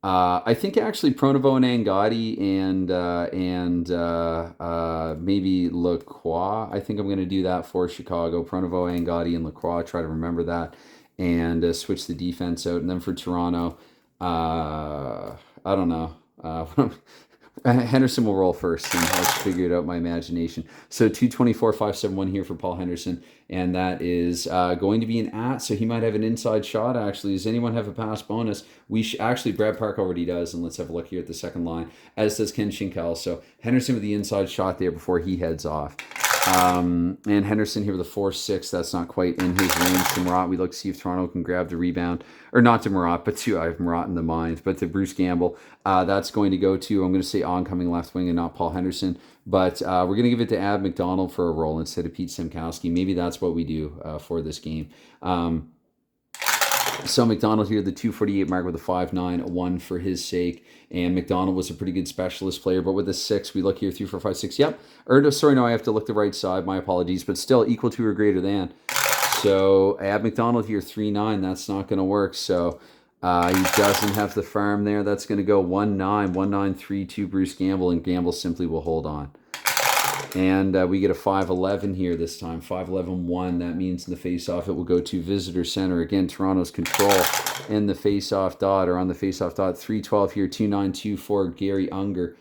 I think actually Pronovo and Angotti and maybe Lacroix. I think I'm going to do that for Chicago. Pronovo, Angotti, and Lacroix. Try to remember that and switch the defense out. And then for Toronto, I don't know. Henderson will roll first, and I'll figure it out my imagination. So 224-571 here for Paul Henderson, and that is going to be an at, so he might have an inside shot, actually. Does anyone have a pass bonus? Actually, Brad Park already does, and let's have a look here at the second line, as does Ken Schinkel. So Henderson with the inside shot there before he heads off. And Henderson here with a 4-6. That's not quite in his range. To Murat, we look to see if Toronto can grab the rebound. Or not to Murat, but I have Murat in the mind. But to Bruce Gamble, that's going to go to, I'm going to say oncoming left wing and not Paul Henderson. But we're going to give it to Ab McDonald for a roll instead of Pete Stemkowski. Maybe that's what we do for this game. So McDonald here, the 248 mark with a 5-9-1 for his sake. And McDonald was a pretty good specialist player, but with a 6, we look here, 3, 4, 5, 6. Yep. I have to look the right side. My apologies, but still equal to or greater than. So Ab McDonald here, 3-9. That's not going to work. So he doesn't have the farm there. That's going to go 1-9, 1-9-3 to Bruce Gamble, and Gamble simply will hold on. And we get a 5-11 here this time, 5-11-1. That means in the face-off, it will go to visitor center. Again, Toronto's control in the face-off dot, or on the face-off dot. 3-12 here, 2-9-2 for Gary Unger.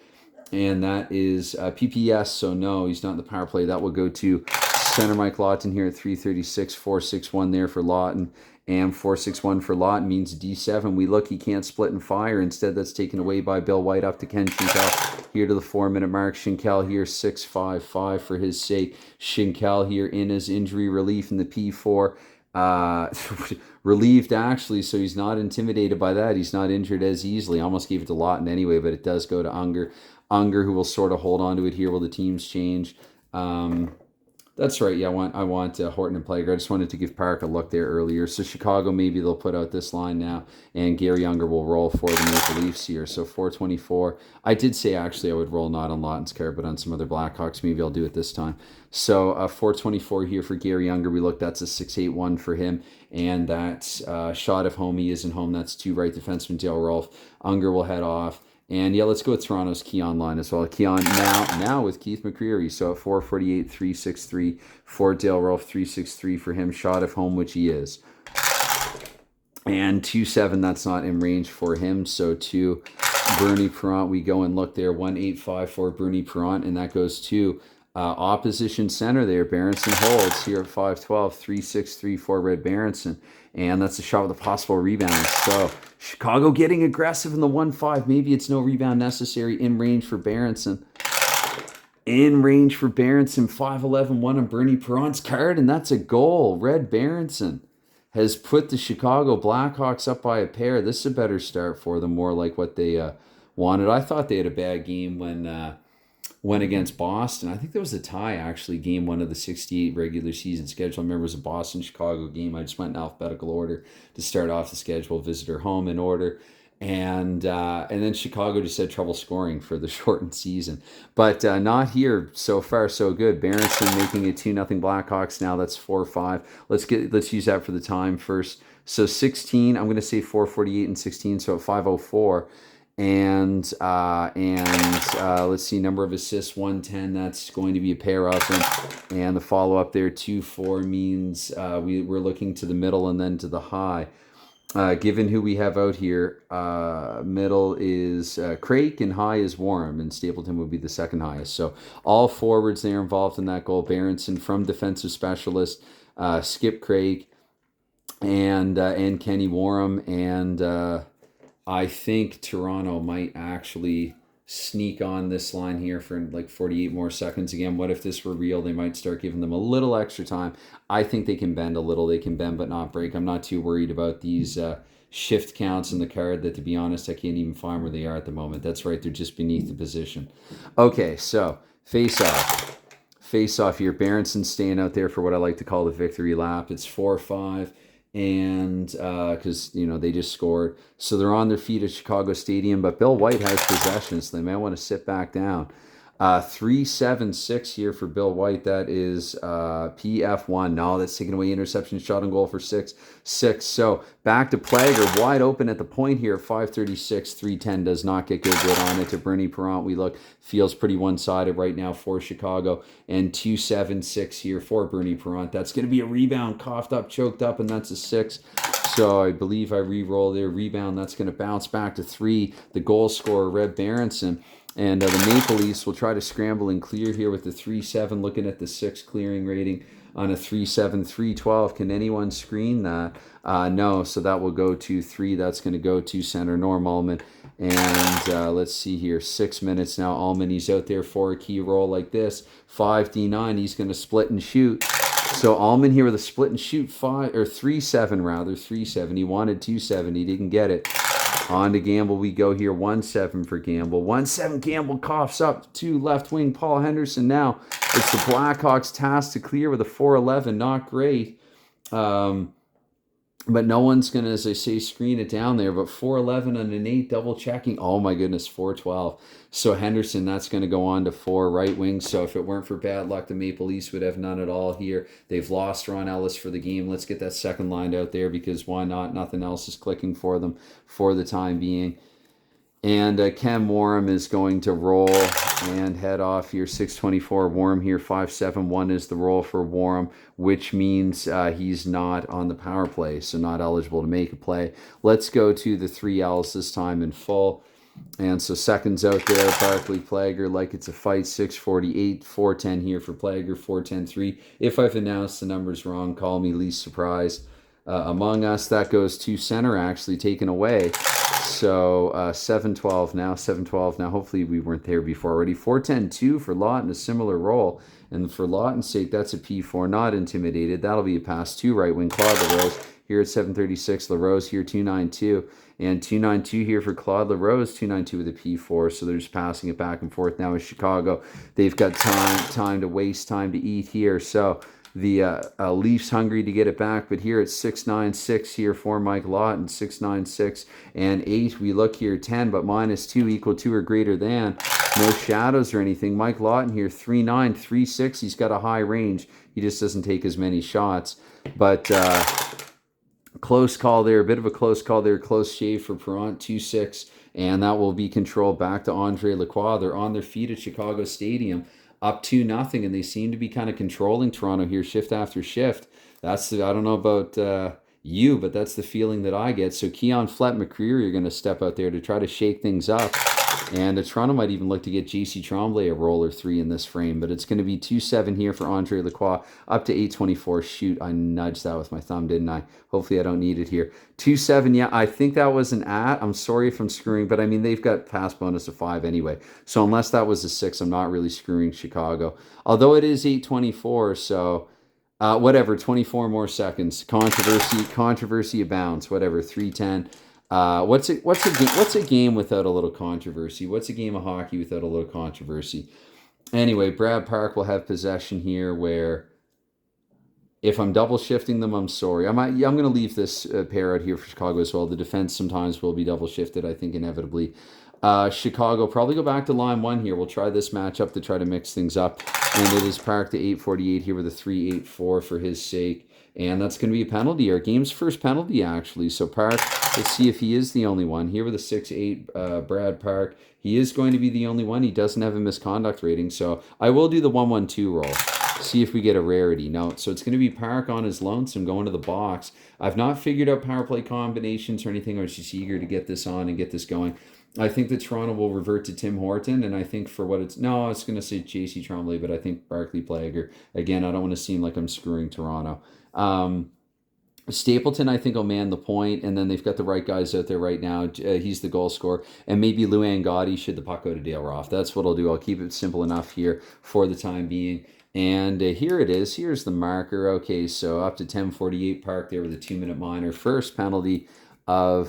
And that is PPS, so no, he's not in the power play. That will go to center Mike Lawton here at 336, 461 there for Lawton. And 461 for Lawton means D7. We look, he can't split and fire. Instead, that's taken away by Bill White up to Ken Schinkel here to the 4-minute mark. Schinkel here, 6-5-5 for his sake. Schinkel here in his injury relief in the P4. Relieved, actually, so he's not intimidated by that. He's not injured as easily. Almost gave it to Lawton anyway, but it does go to Unger. Unger, who will sort of hold on to it here while the teams change. That's right. Yeah, I want Horton and Plager. I just wanted to give Park a look there earlier. So Chicago, maybe they'll put out this line now, and Gary Younger will roll for the Maple Leafs here. So 424. I did say actually I would roll not on Lawton's card, but on some other Blackhawks. Maybe I'll do it this time. So 424 here for Gary Younger. We look, that's a 681 for him, and that's shot if home. He isn't home. That's two right defenseman Dale Rolfe. Unger will head off. And yeah, let's go with Toronto's Keon line as well. Keon now with Keith McCreary. So at 448, 363 for Dale Rolfe, 363 for him. Shot of home, which he is. And 2-7, that's not in range for him. So to Bernie Perrant, we go and look there. 185 for Bernie Perrant, and that goes to opposition center there. Berenson holds here at 512, 363 for Red Berenson. And that's a shot with a possible rebound. So Chicago getting aggressive in the 1-5. Maybe it's no rebound necessary. In range for Berenson. In range for Berenson. 5-11, one on Bernie Perrant's card, and that's a goal. Red Berenson has put the Chicago Blackhawks up by a pair. This is a better start for them, more like what they wanted. I thought they had a bad game when went against Boston. I think there was a tie, actually, game one of the 68 regular season schedule. I remember it was a Boston-Chicago game. I just went in alphabetical order to start off the schedule, visitor home in order. And then Chicago just had trouble scoring for the shortened season. But not here. So far, so good. Berenson making it 2-0 Blackhawks now. That's 4-5. Let's use that for the time first. So 16, I'm going to say 448 and 16, so at 504. And let's see, number of assists 110. That's going to be a pair of them, and the follow up there 2-4 means we're looking to the middle and then to the high. Given who we have out here, middle is Craik and high is Warren, and Stapleton would be the second highest. So all forwards there involved in that goal. Berenson from defensive specialist, Skip Craik, and Kenny Warren, and I think Toronto might actually sneak on this line here for like 48 more seconds. Again, what if this were real? They might start giving them a little extra time. I think they can bend a little. They can bend but not break. I'm not too worried about these shift counts in the card that, to be honest, I can't even find where they are at the moment. That's right. They're just beneath the position. Okay, so face-off. Face-off here. Berenson staying out there for what I like to call the victory lap. It's 4-5. And because they just scored, so they're on their feet at Chicago Stadium, but Bill White has possession, so they may want to sit back down. 3-7-6 here for Bill White. That is PF1. No, that's taken away. Interception, shot on goal for 6-6. So back to Plager, wide open at the point here. 5:36, 3:10 does not get good on it to Bernie Perrant. We look, feels pretty one-sided right now for Chicago. And 2-7-6 here for Bernie Perrant. That's going to be a rebound, coughed up, choked up, and that's a 6. So I believe I re-roll there. Rebound, that's going to bounce back to 3. The goal scorer, Red Berenson. And the Maple Leafs will try to scramble and clear here with the 3-7, looking at the 6 clearing rating on a 3-7, 3-12. Can anyone screen that? No, so that will go to 3. That's going to go to center Norm Allman. And let's see here, 6 minutes now. Allman, he's out there for a key role like this. 5D9, he's going to split and shoot. So Allman here with a split and shoot 3-7 rather, 3-7. He wanted 2-7, he didn't get it. On to Gamble we go here, 1-7 for Gamble. 1-7, Gamble coughs up to left wing Paul Henderson. Now it's the Blackhawks' task to clear with a 4-11. Not great. But no one's going to, as I say, screen it down there. But 4-11 on an 8, double checking. Oh my goodness, 4-12. So Henderson, that's going to go on to 4 right wing. So if it weren't for bad luck, the Maple Leafs would have none at all here. They've lost Ron Ellis for the game. Let's get that second line out there, because why not? Nothing else is clicking for them for the time being. And Ken Warren is going to roll and head off here. 6:24. Warren here. 5-7-1 is the roll for Warren, which means he's not on the power play, so not eligible to make a play. Let's go to the 3 L's this time in full. And so seconds out there, Barkley, Plager, like it's a fight. 6:48, 4:10 here for Plager, 4:10-3. If I've announced the numbers wrong, call me least surprised among us. That goes to center, actually taken away. So 7-12 now, 7-12 now. Hopefully we weren't there before already. 4-10-2 for Lawton, a similar role. And for Lawton's sake, that's a P4, not intimidated. That'll be a pass to right wing. Claude LaRose here at 736. LaRose here 292. And 292 here for Claude LaRose, 292 with a P4. So they're just passing it back and forth now with Chicago. They've got time to waste, time to eat here. So the Leafs hungry to get it back, but here it's 696 here for Mike Lawton, 696 and 8. We look here 10, but -2 equal to or greater than. No shadows or anything. Mike Lawton here 39, 36. He's got a high range. He just doesn't take as many shots, but close call there, a bit of a close call there, close shave for Perrant, 2-6, and that will be controlled back to Andre Lacroix. They're on their feet at Chicago Stadium, up 2-0, and they seem to be kind of controlling Toronto here, shift after shift. I don't know about you, but that's the feeling that I get. So Keon Flett McCreary are going to step out there to try to shake things up. And Toronto might even look to get J.C. Tremblay a roll or 3 in this frame. But it's going to be 2-7 here for Andre Lacroix, up to 824. Shoot, I nudged that with my thumb, didn't I? Hopefully I don't need it here. 2-7, yeah, I think that was an at. I'm sorry if I'm screwing, but I mean, they've got pass bonus of 5 anyway. So unless that was a 6, I'm not really screwing Chicago. Although it is 824, so... whatever, 24 more seconds. Controversy abounds. Whatever, 3:10. What's a game without a little controversy? What's a game of hockey without a little controversy? Anyway, Brad Park will have possession here. Where if I'm double shifting them, I'm sorry. I'm going to leave this pair out here for Chicago as well. The defense sometimes will be double shifted, I think, inevitably. Chicago probably go back to line 1 here. We'll try this matchup to try to mix things up. And it is Park to 848 here with a 384 for his sake. And that's going to be a penalty. Our game's first penalty, actually. So Park, let's see if he is the only one. Here with a 6-8, Brad Park. He is going to be the only one. He doesn't have a misconduct rating. So I will do the 1-1-2 roll. See if we get a rarity. No, so it's going to be Park on his lonesome going to the box. I've not figured out power play combinations or anything. I was just eager to get this on and get this going. I think that Toronto will revert to Tim Horton, and I think for what it's... No, I was going to say J.C. Tremblay, but I think Barclay Plager. Again, I don't want to seem like I'm screwing Toronto. Stapleton, I think, will man the point, and then they've got the right guys out there right now. He's the goal scorer, and maybe Luan Gotti should the puck go to Dale Roth. That's what I'll do. I'll keep it simple enough here for the time being. And here it is. Here's the marker. Okay, so up to 10:48 Park there with a 2-minute minor. First penalty of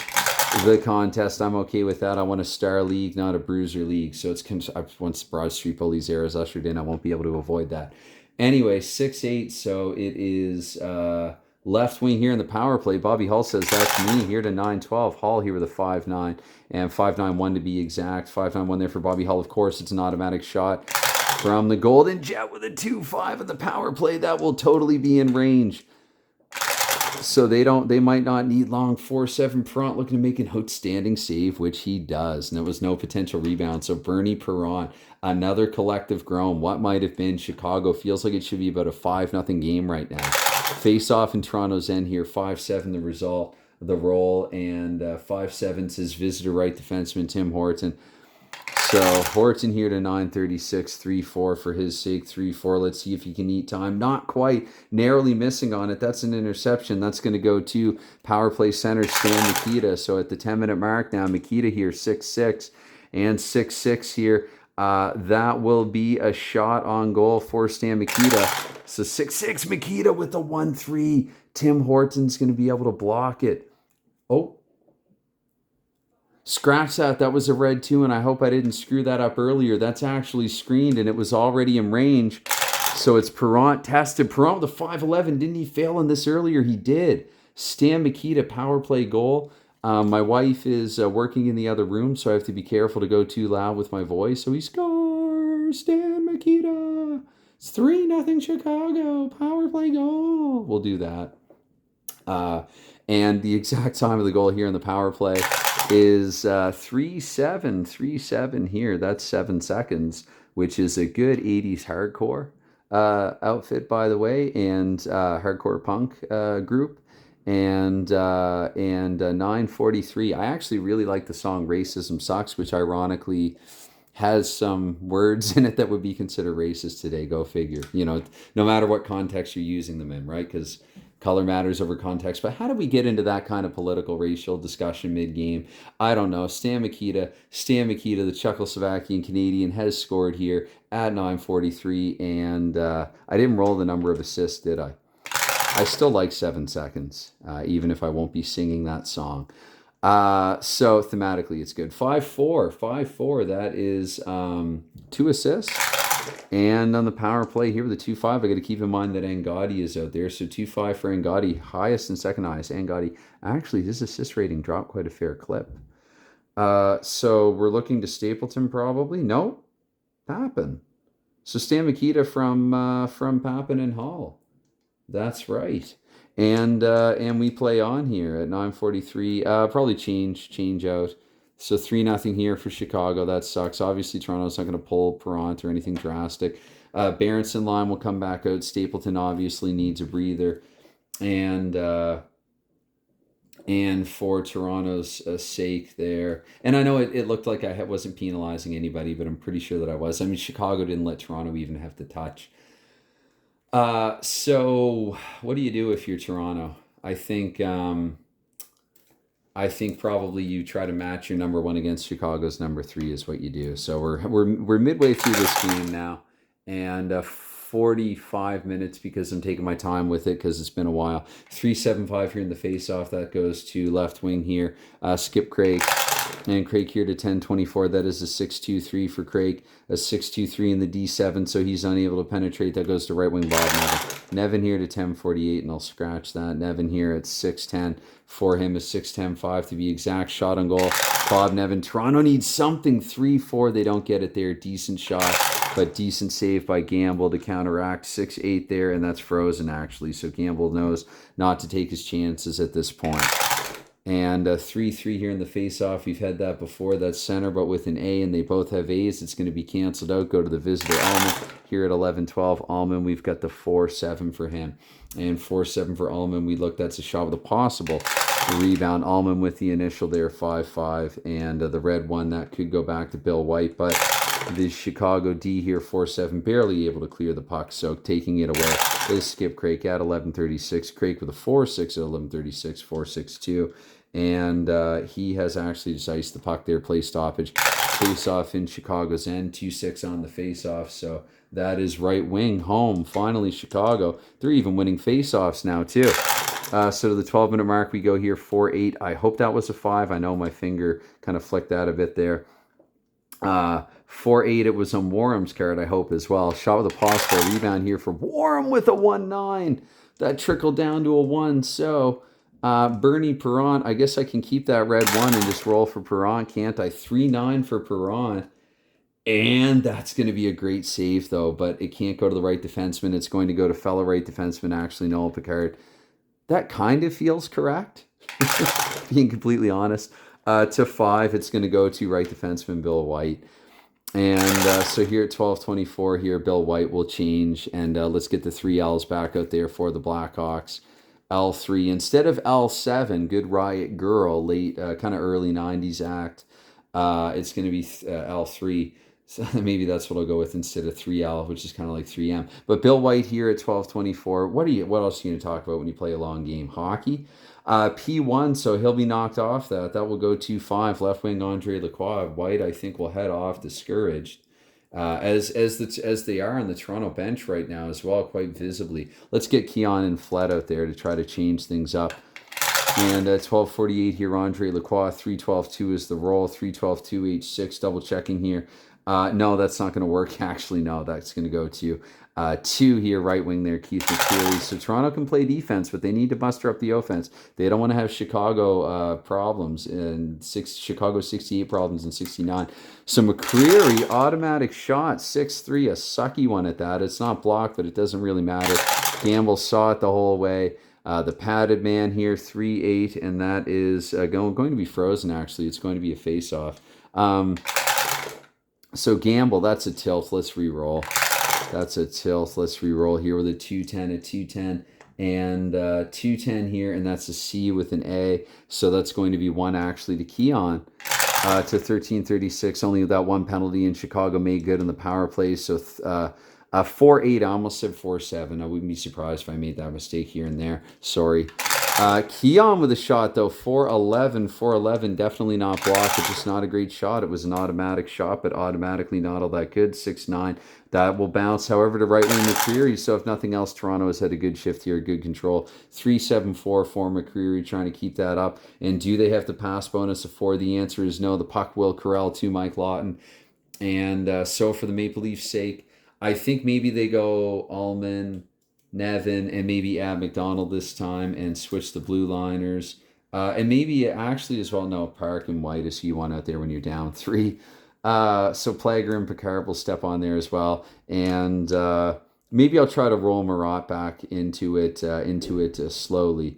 the contest. I'm okay with that. I want a star league, not a bruiser league. So it's once Broad Street pull these errors ushered in, I won't be able to avoid that. Anyway, 6-8. So it is left wing here in the power play. Bobby Hull says that's me here to 9-12. Hall here with a 5-9 and 5-9-1 to be exact. 5-9-1 there for Bobby Hull. Of course, it's an automatic shot from the Golden Jet with a 2-5 at the power play. That will totally be in range. So they might not need long. 4-7 front, looking to make an outstanding save, which he does. And there was no potential rebound. So Bernie Perron, another collective groan. What might have been Chicago feels like it should be about a 5-0 game right now. Face off in Toronto's end here. 5-7 the result, the roll, and 5-7 says visitor right defenseman Tim Horton. So Horton here to 936, 3-4 for his sake, 3-4. Let's see if he can eat time. Not quite, narrowly missing on it. That's an interception. That's going to go to power play center Stan Mikita. So at the 10-minute mark now, Mikita here 6-6 and 6-6 here. That will be a shot on goal for Stan Mikita. So 6-6 Mikita with the 1-3. Tim Horton's going to be able to block it. Oh. Scratch that. That was a red 2, and I hope I didn't screw that up earlier. That's actually screened, and it was already in range. So it's Perrant tested. Perrant with a 5-11. Didn't he fail in this earlier? He did. Stan Mikita, power play goal. My wife is working in the other room, so I have to be careful to go too loud with my voice. So he scores. Stan Mikita. It's 3-0 Chicago. Power play goal. We'll do that. And the exact time of the goal here in the power play is 3-7 here. That's 7 seconds, which is a good 80s hardcore outfit, by the way, and hardcore punk group. And 9:43. I actually really like the song "Racism Sucks," which ironically has some words in it that would be considered racist today. Go figure. You know, no matter what context you're using them in, right? Because color matters over context. But how do we get into that kind of political, racial discussion mid-game? I don't know. Stan Mikita, the Czechoslovakian Canadian, has scored here at 9:43. And I didn't roll the number of assists, did I? I still like 7 seconds, even if I won't be singing that song. So thematically, it's good. 5-4, 5-4. That is 2 assists. And on the power play here with the 2-5, I got to keep in mind that Angotti is out there. So 2-5 for Angotti, highest and second highest. Angotti, actually, his assist rating dropped quite a fair clip. So we're looking to Stapleton probably. No, Pappen. So Stan Mikita from Pappen and Hall. That's right. And we play on here at 9:43. Probably change out. So 3-0 here for Chicago. That sucks. Obviously, Toronto's not going to pull Perrant or anything drastic. Berenson line will come back out. Stapleton obviously needs a breather. And for Toronto's sake there. And I know it looked like I wasn't penalizing anybody, but I'm pretty sure that I was. I mean, Chicago didn't let Toronto even have to touch. So what do you do if you're Toronto? I think probably you try to match your number 1 against Chicago's number 3 is what you do. So we're midway through this game now, and 45 minutes because I'm taking my time with it because it's been a while. 3-7-5 here in the face-off. That goes to left wing here. Skip Craig. And Craig here to 10-24. That is a 6-2-3 for Craig. A 6-2-3 in the D7, so he's unable to penetrate. That goes to right wing Bob Nevin. Nevin here to 10-48, and I'll scratch that. Nevin here at 6-10 for him. A 6-10-5 to be exact. Shot on goal. Bob Nevin. Toronto needs something. 3-4. They don't get it there. Decent shot, but decent save by Gamble to counteract. 6-8 there, and that's frozen actually. So Gamble knows not to take his chances at this point. And 3-3 here in the face-off. We've had that before. That's center, but with an A, and they both have A's. It's going to be canceled out. Go to the visitor, Allman. Here at 11-12, Allman, we've got the 4-7 for him. And 4-7 for Allman. We look, that's a shot with a possible rebound. Allman with the initial there, 5-5. And the red one, that could go back to Bill White. But the Chicago D here, 4-7, barely able to clear the puck. So taking it away is Skip Craik at 11:36. Craik with a 4-6 at 11:36, 4-6-2. And he has actually just iced the puck there, play stoppage. Face-off in Chicago's end, 2-6 on the face-off. So that is right wing home. Finally, Chicago. They're even winning face-offs now, too. So to the 12-minute mark, we go here, 4-8. I hope that was a 5. I know my finger kind of flicked out a bit there. 4-8, it was on Warham's card, I hope, as well. Shot with a possible rebound here for Warham with a 1-9. That trickled down to a 1. So Bernie Perrant, I guess I can keep that red 1 and just roll for Perrant, can't I? 3-9 for Perrant. And that's going to be a great save, though. But it can't go to the right defenseman. It's going to go to fellow right defenseman, actually, Noel Picard. That kind of feels correct, being completely honest. To 5, it's going to go to right defenseman Bill White. And so here at 12:24 here, Bill White will change. And let's get the 3 L's back out there for the Blackhawks. L3 instead of L7, Good Riot Girl, late, kind of early 90s act. It's going to be L3. So maybe that's what I'll go with instead of 3L, which is kind of like 3M. But Bill White here at 12:24. What else are you going to talk about when you play a long game? Hockey. P1, so he'll be knocked off that. That will go 2-5. Left wing Andre Lacroix. White, I think, will head off discouraged. As they are on the Toronto bench right now as well, quite visibly. Let's get Keon and Flett out there to try to change things up. And 12:48 here, Andre Lacroix. 3-12-2 is the roll. 3-12-2, H6, double checking here. No, that's not going to work. Actually, no, that's going to go to 2 here, right wing there, Keith McCreary. So Toronto can play defense, but they need to muster up the offense. They don't want to have Chicago problems, and Chicago 68 problems in 69. So McCreary, automatic shot, 6-3, a sucky one at that. It's not blocked, but it doesn't really matter. Gamble saw it the whole way. The padded man here, 3-8, and that is going to be frozen, actually. It's going to be a face-off. So Gamble, that's a tilt. Let's re-roll. That's a tilt. Let's re-roll here with a 2-10, a 2-10, and 2-10 here, and that's a C with an A. So that's going to be 1 actually to Keon to 13:36. Only that 1 penalty in Chicago made good in the power play. So 4-8, I almost said 4-7. I wouldn't be surprised if I made that mistake here and there. Sorry. Keon with a shot, though. 4-11. 4-11. Definitely not blocked. It's just not a great shot. It was an automatic shot, but automatically not all that good. 6-9. That will bounce, however, to right wing McCreary. So if nothing else, Toronto has had a good shift here, good control. 3-7-4 for McCreary, trying to keep that up. And do they have the pass bonus of 4? The answer is no. The puck will corral to Mike Lawton. And so for the Maple Leafs' sake, I think maybe they go Allman, Nevin, and maybe add McDonald this time and switch the blue liners. And maybe actually as well, no, Park and White is who you want out there when you're down 3. So Plager and Picard will step on there as well. And maybe I'll try to roll Marat back into it slowly.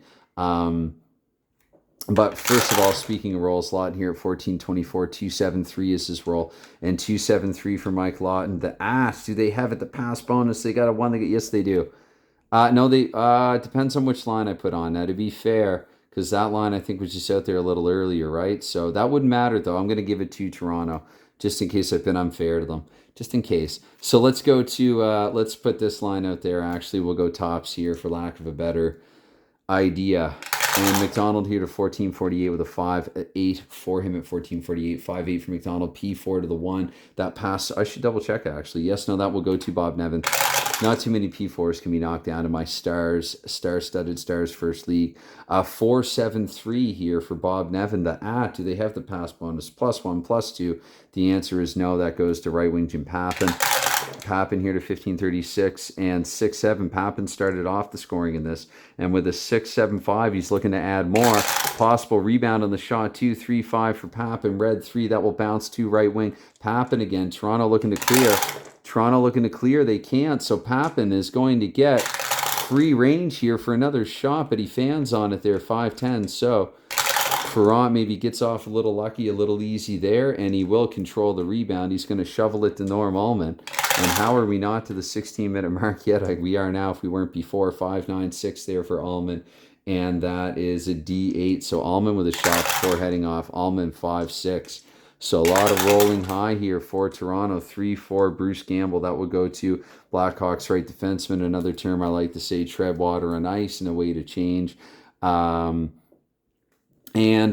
But first of all, speaking of rolls, Lawton here at 14-24, 2-7-3 is his roll, and 2-7-3 for Mike Lawton. The do they have it? The pass bonus? They got a one. Yes, they do. No, they. It depends on which line I put on. Now, to be fair, because that line I think was just out there a little earlier, right? So that wouldn't matter though. I'm going to give it to Toronto, just in case I've been unfair to them, just in case. So let's go to. Let's put this line out there. Actually, we'll go tops here for lack of a better idea. And McDonald here to 14-48 with a 5-8 for him at 14-48. 5-8 for McDonald. P4 to the 1. That pass, I should double check actually. Yes, no, that will go to Bob Nevin. Not too many P4s can be knocked down to my star-studded Stars First League. 4-7-3 here for Bob Nevin. The do they have the pass bonus? +1, +2. The answer is no. That goes to right wing Jim Pappen. Pappen here to 15-36 and 6-7. Pappen started off the scoring in this, and with a 6-7-5, he's looking to add more. Possible rebound on the shot, 2-3-5 for Pappen. Red 3, that will bounce to right wing. Pappen again. Toronto looking to clear. Toronto looking to clear. They can't, so Pappen is going to get free range here for another shot, but he fans on it there, 5-10. So Ferrant maybe gets off a little lucky, a little easy there, and he will control the rebound. He's going to shovel it to Norm Allman. And how are we not to the 16-minute mark yet? We are now, if we weren't before. 5-9-6 there for Allman. And that is a D8. So Allman with a shot before heading off. Allman 5-6. So a lot of rolling high here for Toronto. 3-4 Bruce Gamble. That will go to Blackhawks right defenseman. Another term I like to say, tread water on ice and a way to change. And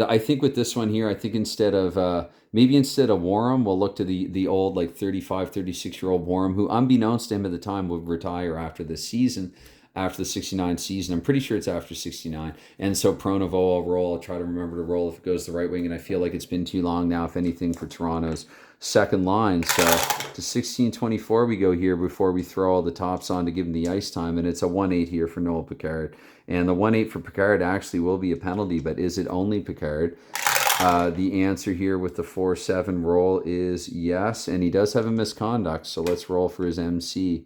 I think with this one here, I think instead of Warham, we'll look to the old like 35, 36-year-old Warham, who unbeknownst to him at the time would retire after the season, after the 69 season. I'm pretty sure it's after 69. And so Pronovo I'll roll. I'll try to remember to roll if it goes the right wing, and I feel like it's been too long now, if anything, for Toronto's second line. So to 16-24 we go here before we throw all the tops on to give him the ice time, and it's a 1-8 here for Noel Picard. And the 1-8 for Picard actually will be a penalty, but is it only Picard? The answer here with the 4-7 roll is yes, and he does have a misconduct, so let's roll for his MC.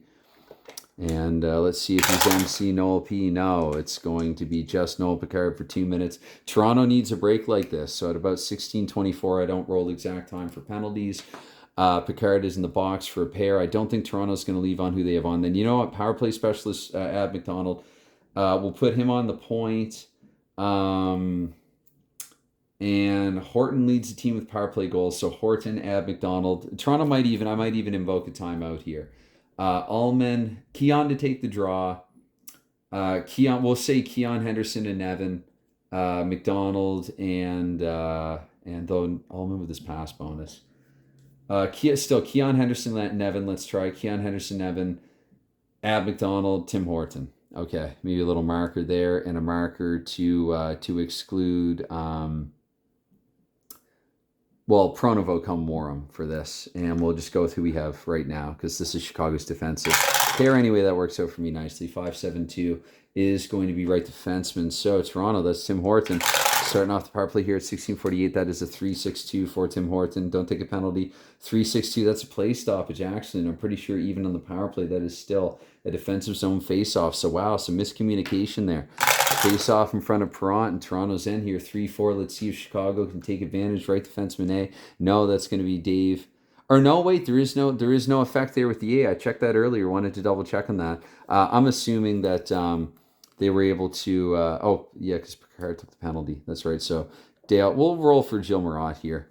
And let's see if he's MC Noel P. No, it's going to be just Noel Picard for 2 minutes. Toronto needs a break like this, so at about 16-24, I don't roll exact time for penalties. Picard is in the box for a pair. I don't think Toronto's going to leave on who they have on. Then you know what? Power play specialist Ab McDonald. We'll put him on the point. And Horton leads the team with power play goals. So Horton, Ab McDonald. Toronto I might even invoke a timeout here. Allman, Keon to take the draw. Keon, we'll say Keon, Henderson, and Nevin. McDonald and though Allman with his pass bonus. Keon, Henderson, Nevin. Let's try Keon, Henderson, Nevin, Ab McDonald, Tim Horton. Okay, maybe a little marker there and a marker to exclude. Pronovo come Warham for this, and we'll just go with who we have right now because this is Chicago's defensive pair anyway. That works out for me nicely. 5-7-2 is going to be right defenseman. So Toronto, that's Tim Horton. Starting off the power play here at 16:48. That is a 3-6-2 for Tim Horton. Don't take a penalty. 3-6-2. That's a play stoppage, actually. And I'm pretty sure even on the power play, that is still a defensive zone face-off. So, wow, some miscommunication there. Face-off in front of Perrant, and Toronto's in here. 3-4. Let's see if Chicago can take advantage. Right defenseman A. No, that's going to be Dave. Or no, wait, there is no effect there with the A. I checked that earlier. Wanted to double check on that. I'm assuming that they were able to. Because Picard took the penalty. That's right. So Dale, we'll roll for Jill Marat here.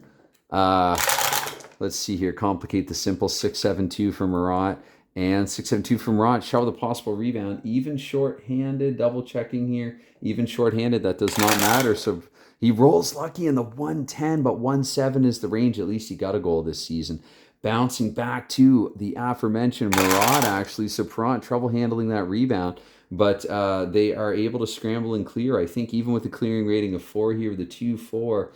Let's see here. Complicate the simple. 6-7-2 for Marat. And 6-7-2 from Rod. Shot with a possible rebound. Even short-handed. Double checking here. Even short-handed. That does not matter. So he rolls lucky in the 110, but 1-7 is the range. At least he got a goal this season. Bouncing back to the aforementioned Murad, actually. So Perrant, trouble handling that rebound. But they are able to scramble and clear. I think even with the clearing rating of 4 here, the 2-4,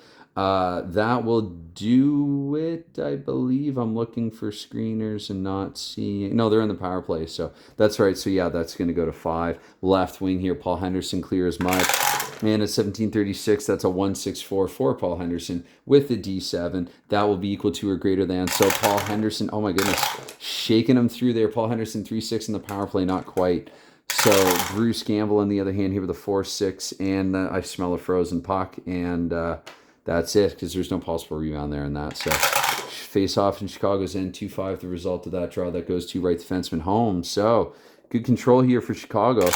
that will do it, I believe. I'm looking for screeners and not seeing. No, they're in the power play. So that's right. So yeah, that's going to go to 5. Left wing here, Paul Henderson clear as mud. Man, at 1736, that's a 164 for Paul Henderson with the D7. That will be equal to or greater than. So Paul Henderson, oh my goodness, shaking him through there. Paul Henderson 3-6 in the power play, not quite. So Bruce Gamble on the other hand here with a 4-6, and I smell a frozen puck, and that's it because there's no possible rebound there in that. So face off in Chicago's end 2-5. The result of that draw that goes to right defenseman home. So good control here for Chicago.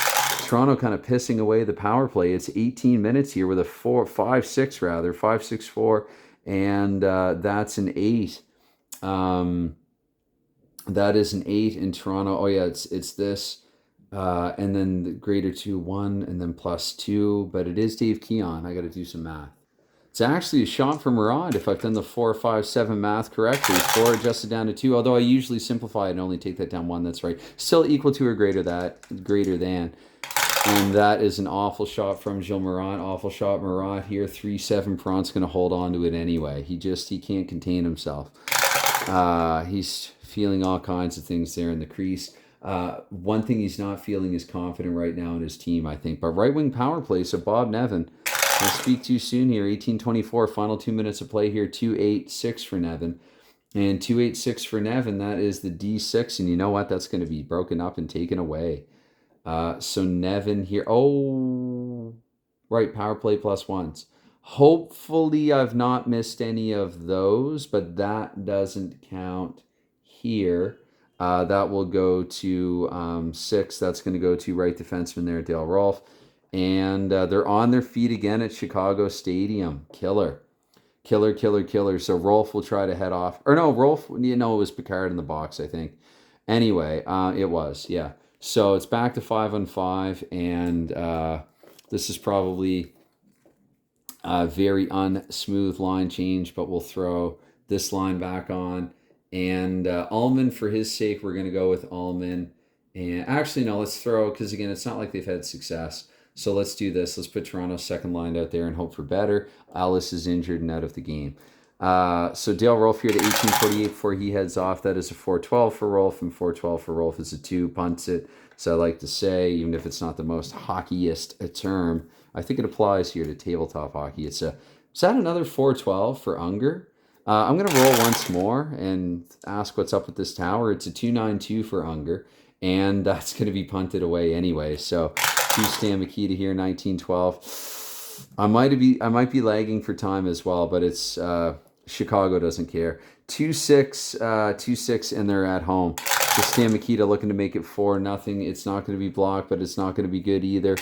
Toronto kind of pissing away the power play. It's 18 minutes here with a 5-6-4, and that's an 8. That is an 8 in Toronto. Oh yeah, it's this. And then the greater 2-1 and then +2, but it is Dave Keon. I got to do some math. It's actually a shot from Murad if I've done the 4, 5, 7 math correctly. 4 adjusted down to 2, although I usually simplify it and only take that down 1. That's right. Still equal to or greater than. And that is an awful shot from Gilles Murad. Awful shot, Murad here. 3-7. Perrant's going to hold on to it anyway. He can't contain himself. He's feeling all kinds of things there in the crease. One thing he's not feeling is confident right now in his team, I think. But right wing power play, so Bob Nevin. I'll speak too soon here. 18:24, final 2 minutes of play here. 2-8-6 for Nevin. And 2-8-6 for Nevin, that is the D6. And you know what? That's going to be broken up and taken away. So Nevin here. Oh, right, power play +1s. Hopefully I've not missed any of those, but that doesn't count here. That will go to 6. That's going to go to right defenseman there, Dale Rolfe. And they're on their feet again at Chicago Stadium. Killer. So Rolfe will try to head off. Or no, Rolfe, it was Picard in the box, I think. Anyway, it was, yeah. So it's back to 5-on-5, and this is probably a very unsmooth line change, but we'll throw this line back on. And Ullman, for his sake, we're going to go with Ullman. And actually, no, let's throw, because again, it's not like they've had success. So let's do this. Let's put Toronto's second line out there and hope for better. Alice is injured and out of the game. So Dale Rolfe here to 18:48 before he heads off. That is a 4-12 for Rolfe, and 4-12 for Rolfe is a 2, punts it. So I like to say, even if it's not the most hockeyist a term, I think it applies here to tabletop hockey. Is that another 4-12 for Unger? I'm going to roll once more and ask what's up with this tower. It's a 2-9-2 for Unger, and that's going to be punted away anyway. So to Stan Mikita here, 19-12. I might be lagging for time as well, but it's Chicago doesn't care. 2-6, and they're at home. So Stan Mikita looking to make it 4-0. It's not going to be blocked, but it's not going to be good either.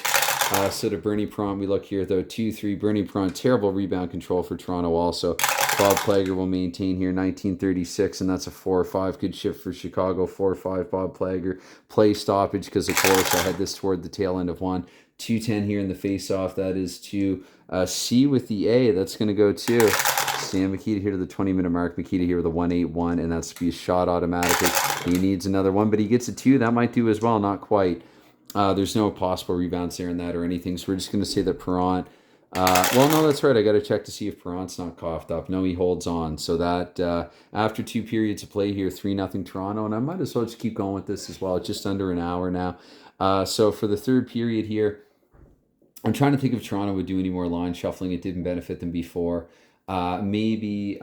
So to Bernie Perrant, we look here though, 2-3. Bernie Perrant, terrible rebound control for Toronto also. Bob Plager will maintain here, 1936, and that's a 4-5. Good shift for Chicago, 4-5. Bob Plager. Play stoppage because, of course, I had this toward the tail end of 1. 2-10 here in the face-off. That is to C with the A. That's going to go to Stan Mikita here to the 20-minute mark. Mikita here with a 1-8-1, and that's to be a shot automatically. He needs another 1, but he gets a 2. That might do as well. Not quite. There's no possible rebounds there in that or anything, so we're just going to say that Perrant... well, no, that's right. I got to check to see if Perrant's not coughed up. No, he holds on. So that after 2 periods of play here, 3-0 Toronto, and I might as well just keep going with this as well. It's just under an hour now. So for the third period here, I'm trying to think if Toronto would do any more line shuffling. It didn't benefit them before. Maybe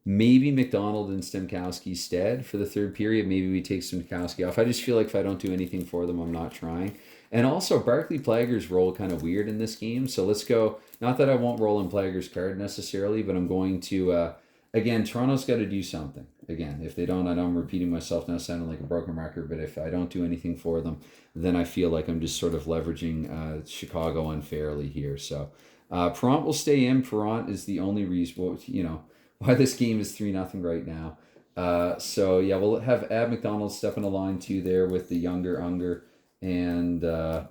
McDonald and Stemkowski stead for the third period. Maybe we take Stemkowski off. I just feel like if I don't do anything for them, I'm not trying. And also, Barclay Plager's role kind of weird in this game. So let's go. Not that I won't roll in Plager's card necessarily, but I'm going to, again, Toronto's got to do something. Again, if they don't, I know I'm repeating myself now, sounding like a broken record, but if I don't do anything for them, then I feel like I'm just sort of leveraging Chicago unfairly here. So Perrant will stay in. Perrant is the only reason, why this game is 3-0 right now. So yeah, we'll have Ab McDonald step in a line too there with the younger Unger, and they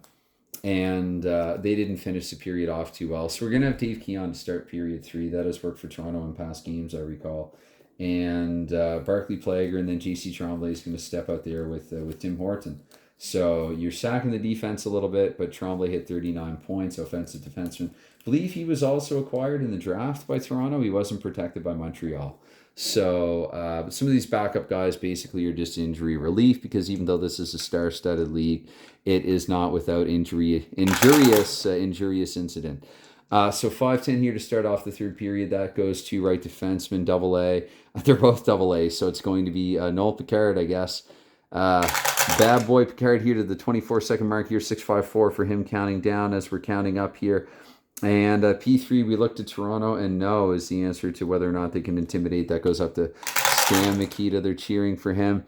didn't finish the period off too well. So we're gonna have Dave Keon to start period 3. That has worked for Toronto in past games, I recall. And Barclay Plager, and then JC Tremblay is going to step out there with Tim Horton. So you're sacking the defense a little bit, but Tremblay hit 39 points, offensive defenseman. I believe he was also acquired in the draft by Toronto. He wasn't protected by Montreal. So some of these backup guys basically are just injury relief, because even though this is a star-studded league, it is not without injurious incident. So 5-10 here to start off the third period. That goes to right defenseman, double A. They're both double A, so it's going to be Noel Picard, I guess. Bad boy Picard here to the 24-second mark here, 6.54 for him counting down as we're counting up here. And P3, we looked at Toronto, and no is the answer to whether or not they can intimidate. That goes up to Stan Mikita. They're cheering for him.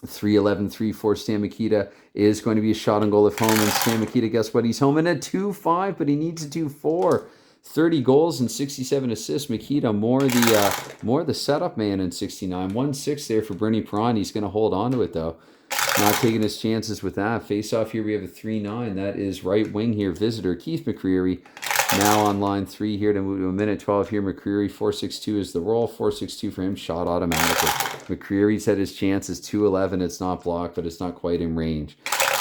3-11, 3-4. Stan Mikita is going to be a shot on goal if home. And Stan Mikita, guess what? He's home in a 2-5, but he needs a 2-4. 30 goals and 67 assists. Mikita more the setup man in 69. 1-6 there for Bernie Perron. He's going to hold on to it though. Not taking his chances with that. Face off here, we have a 3-9. That is right wing here. Visitor Keith McCreary. Now on line 3 here to move to a minute 12 here. McCreary, 4.62 is the roll. 4.62 for him. Shot automatically. McCreary's had his chances. 2-11. It's not blocked, but it's not quite in range.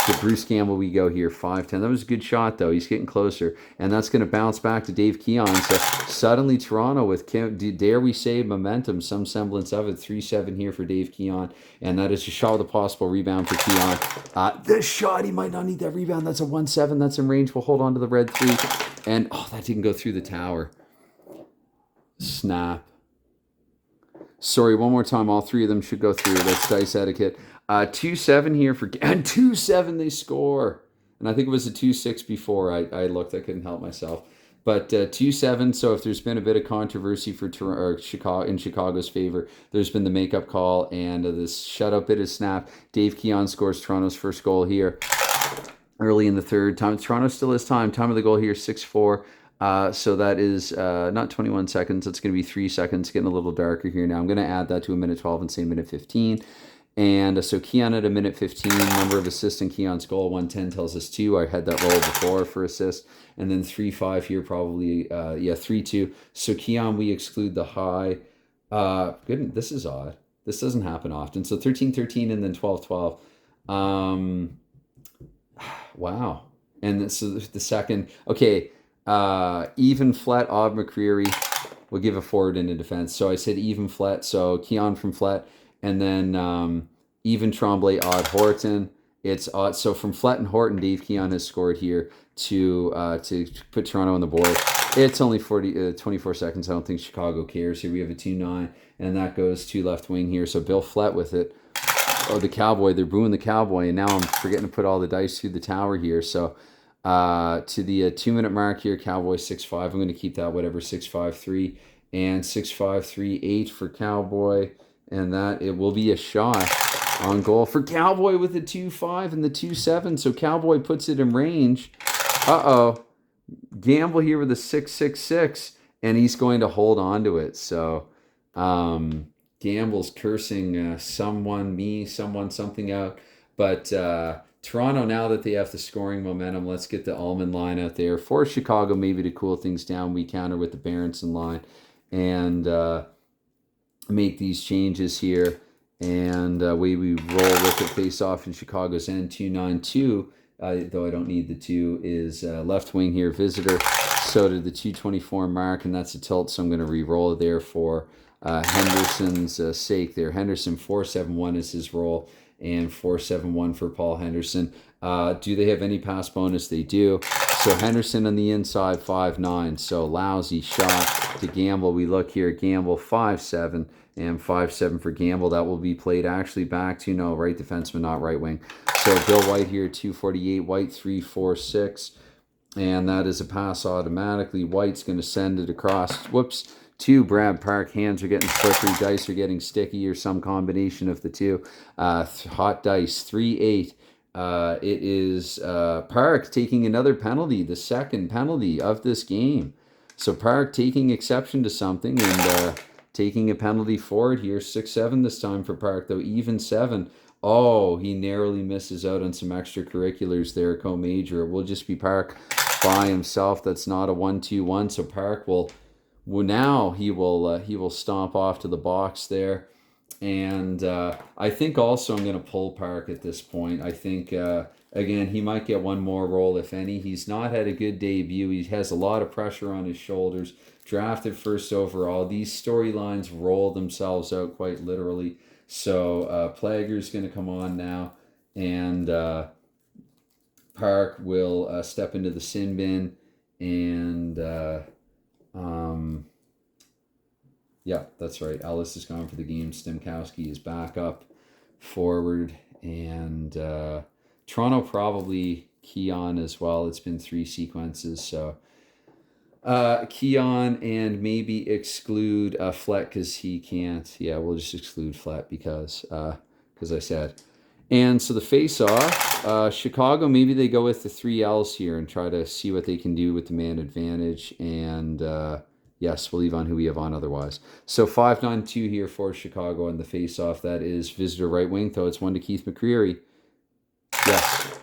To Bruce Campbell we go here. 5-10. That was a good shot, though. He's getting closer. And that's going to bounce back to Dave Keon. So suddenly Toronto with, dare we say, momentum, some semblance of it. 3-7 here for Dave Keon. And that is a shot with a possible rebound for Keon. This shot, he might not need that rebound. That's a 1-7. That's in range. We'll hold on to the red 3. And, oh, that didn't go through the tower. Snap. Sorry, one more time. All 3 of them should go through. That's dice etiquette. 2-7 here for... And 2-7 they score. And I think it was a 2-6 before I looked. I couldn't help myself. But 2-7, so if there's been a bit of controversy for Chicago in Chicago's favor, there's been the makeup call, and this shutout bit is snapped. Dave Keon scores Toronto's first goal here early in the third. Toronto still has time. Time of the goal here, 6-4. So that is not 21 seconds. It's going to be 3 seconds. Getting a little darker here now. I'm going to add that to a minute 12 and say minute 15. And so Keon at a minute 15. Number of assists in Keon's goal, 110 tells us 2. I had that roll before for assist. And then 3-5 here probably, 3-2. So Keon, we exclude the high. Goodness, this is odd. This doesn't happen often. So 13-13 and then 12-12. Wow. And so the second, okay, even flat, Odd McCreary. We'll give a forward and a defense. So I said even flat. So Keon from flat. And then even Tremblay, Odd Horton. It's odd. So from Flat and Horton, Dave Keon has scored here to put Toronto on the board. It's only 24 seconds. I don't think Chicago cares. Here we have a 2-9, and that goes to left wing here. So Bill Flat with it. Oh, the Cowboy. They're booing the Cowboy, and now I'm forgetting to put all the dice through the tower here. So to the 2-minute mark here, Cowboy 6-5. I'm going to keep that whatever, 6-5-3 and 6-5-3-8 for Cowboy. And that it will be a shot on goal for Cowboy with the 2-5 and the 2-7. So Cowboy puts it in range. Uh-oh. Gamble here with a 6-6-6. And he's going to hold on to it. So Gamble's cursing someone, something out. But Toronto, now that they have the scoring momentum, let's get the Allman line out there. For Chicago, maybe to cool things down, we counter with the Berenson line. And... make these changes here, and we roll with the face-off in Chicago's end. 2-9-2, though I don't need the 2, is left wing here, visitor. So to the 2:24 mark, and that's a tilt, so I'm going to re-roll it there for Henderson's sake there. Henderson, 4-7-1 is his roll, and 4-7-1 for Paul Henderson. Do they have any pass bonus? They do. So Henderson on the inside, 5-9. So lousy shot to Gamble. We look here, Gamble 5-7 and 5-7 for Gamble. That will be played actually back to, no, right defenseman, not right wing. So Bill White here, 2:48. White 3-4-6. And that is a pass automatically. White's going to send it across. Whoops. To Brad Park. Hands are getting slippery. Dice are getting sticky, or some combination of the two. Hot dice, 3-8. It is Park taking another penalty, the second penalty of this game. So Park taking exception to something, and taking a penalty for it here. 6-7 this time for Park, though. Even 7. Oh, he narrowly misses out on some extracurriculars there, co-major. It will just be Park by himself. That's not a 1-2-1, so Park will now he will stomp off to the box there. And I think also I'm going to pull Park at this point. I think, again, he might get one more roll, if any. He's not had a good debut. He has a lot of pressure on his shoulders. Drafted first overall. These storylines roll themselves out quite literally. So Plager's going to come on now. And Park will step into the sin bin. And yeah, that's right. Ellis is gone for the game. Stemkowski is back up forward. And Toronto probably Keon as well. It's been 3 sequences. So Keon and maybe exclude Flett because he can't. Yeah, we'll just exclude Flett because I said. And so the face-off, Chicago, maybe they go with the 3 L's here and try to see what they can do with the man advantage. And yes, we'll leave on who we have on otherwise. So 5-9-2 here for Chicago on the face-off. That is visitor right wing, though. It's 1 to Keith McCreary. Yes.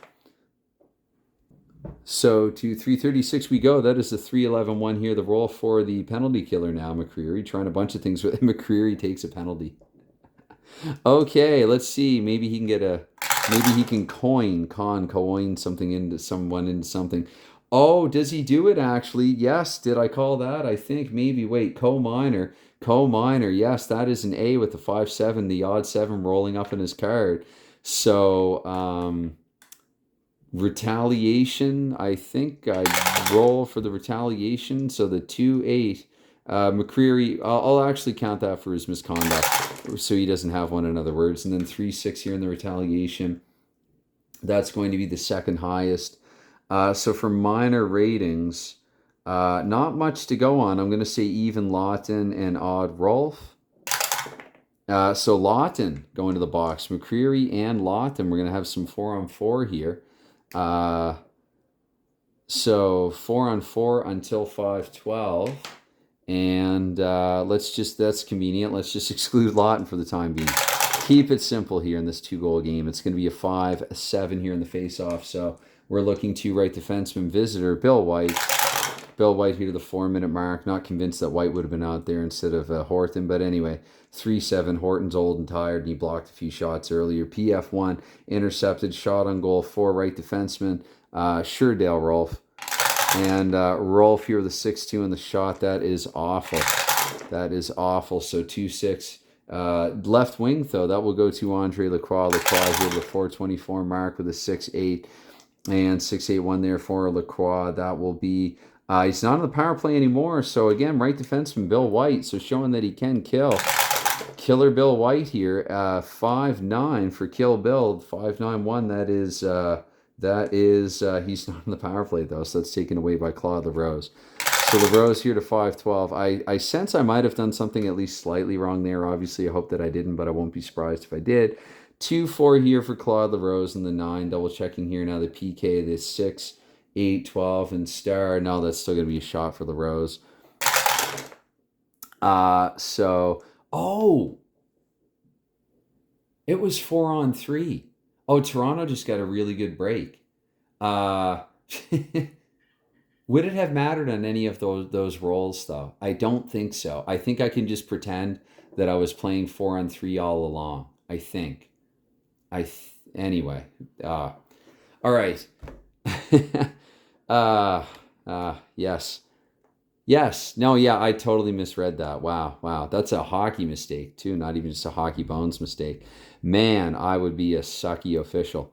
So to 336 we go. That is the 3-11-1 here. The roll for the penalty killer now, McCreary. Trying a bunch of things with McCreary takes a penalty. Okay, let's see. Maybe he can get maybe he can coin something into something. Oh, does he do it actually? Yes. Did I call that? I think maybe. Wait, co-minor. Yes, that is an A with the 5-7, the odd 7 rolling up in his card. So, retaliation, I think I roll for the retaliation. So the 2-8. McCreary, I'll actually count that for his misconduct, so he doesn't have one, in other words. And then 3-6 here in the retaliation. That's going to be the second highest. So for minor ratings, not much to go on. I'm going to say even Lawton and odd Rolf. So Lawton going to the box. McCreary and Lawton. We're going to have some 4-on-4 here. So 4-on-4 until 5-12. And that's convenient. Let's just exclude Lawton for the time being. Keep it simple here in this 2-goal game. It's going to be a 5-7 here in the face-off. So we're looking to right defenseman visitor, Bill White. Bill White here to the 4-minute mark. Not convinced that White would have been out there instead of Horton. But anyway, 3-7. Horton's old and tired, and he blocked a few shots earlier. PF1, intercepted, shot on goal for right defenseman, Surdale Rolf. And Rolf here with a 6-2 in the shot. That is awful. That is awful. So 2-6. Left wing, though, that will go to Andre Lacroix. Lacroix here with a 424 mark with a 6-8. And 6-8-1 there for Lacroix. That will be... he's not on the power play anymore. So, again, right defenseman Bill White. So, showing that he can kill. Killer Bill White here. 5-9 for Kill Bill. 5-9-1. That is, he's not on the power play, though, so that's taken away by Claude LaRose. So LaRose here to 5-12. I sense I might have done something at least slightly wrong there. Obviously, I hope that I didn't, but I won't be surprised if I did. 2-4 here for Claude LaRose and the 9. Double checking here now the PK, the 6, 8, 12, and star. No, that's still going to be a shot for LaRose. It was 4-on-3. Oh, Toronto just got a really good break. Would it have mattered on any of those rolls, though? I don't think so. I think I can just pretend that I was playing 4-on-3 all along. I think. Anyway. All right. Yes. Yes. No, yeah, I totally misread that. Wow. That's a hockey mistake, too. Not even just a hockey bones mistake. Man, I would be a sucky official.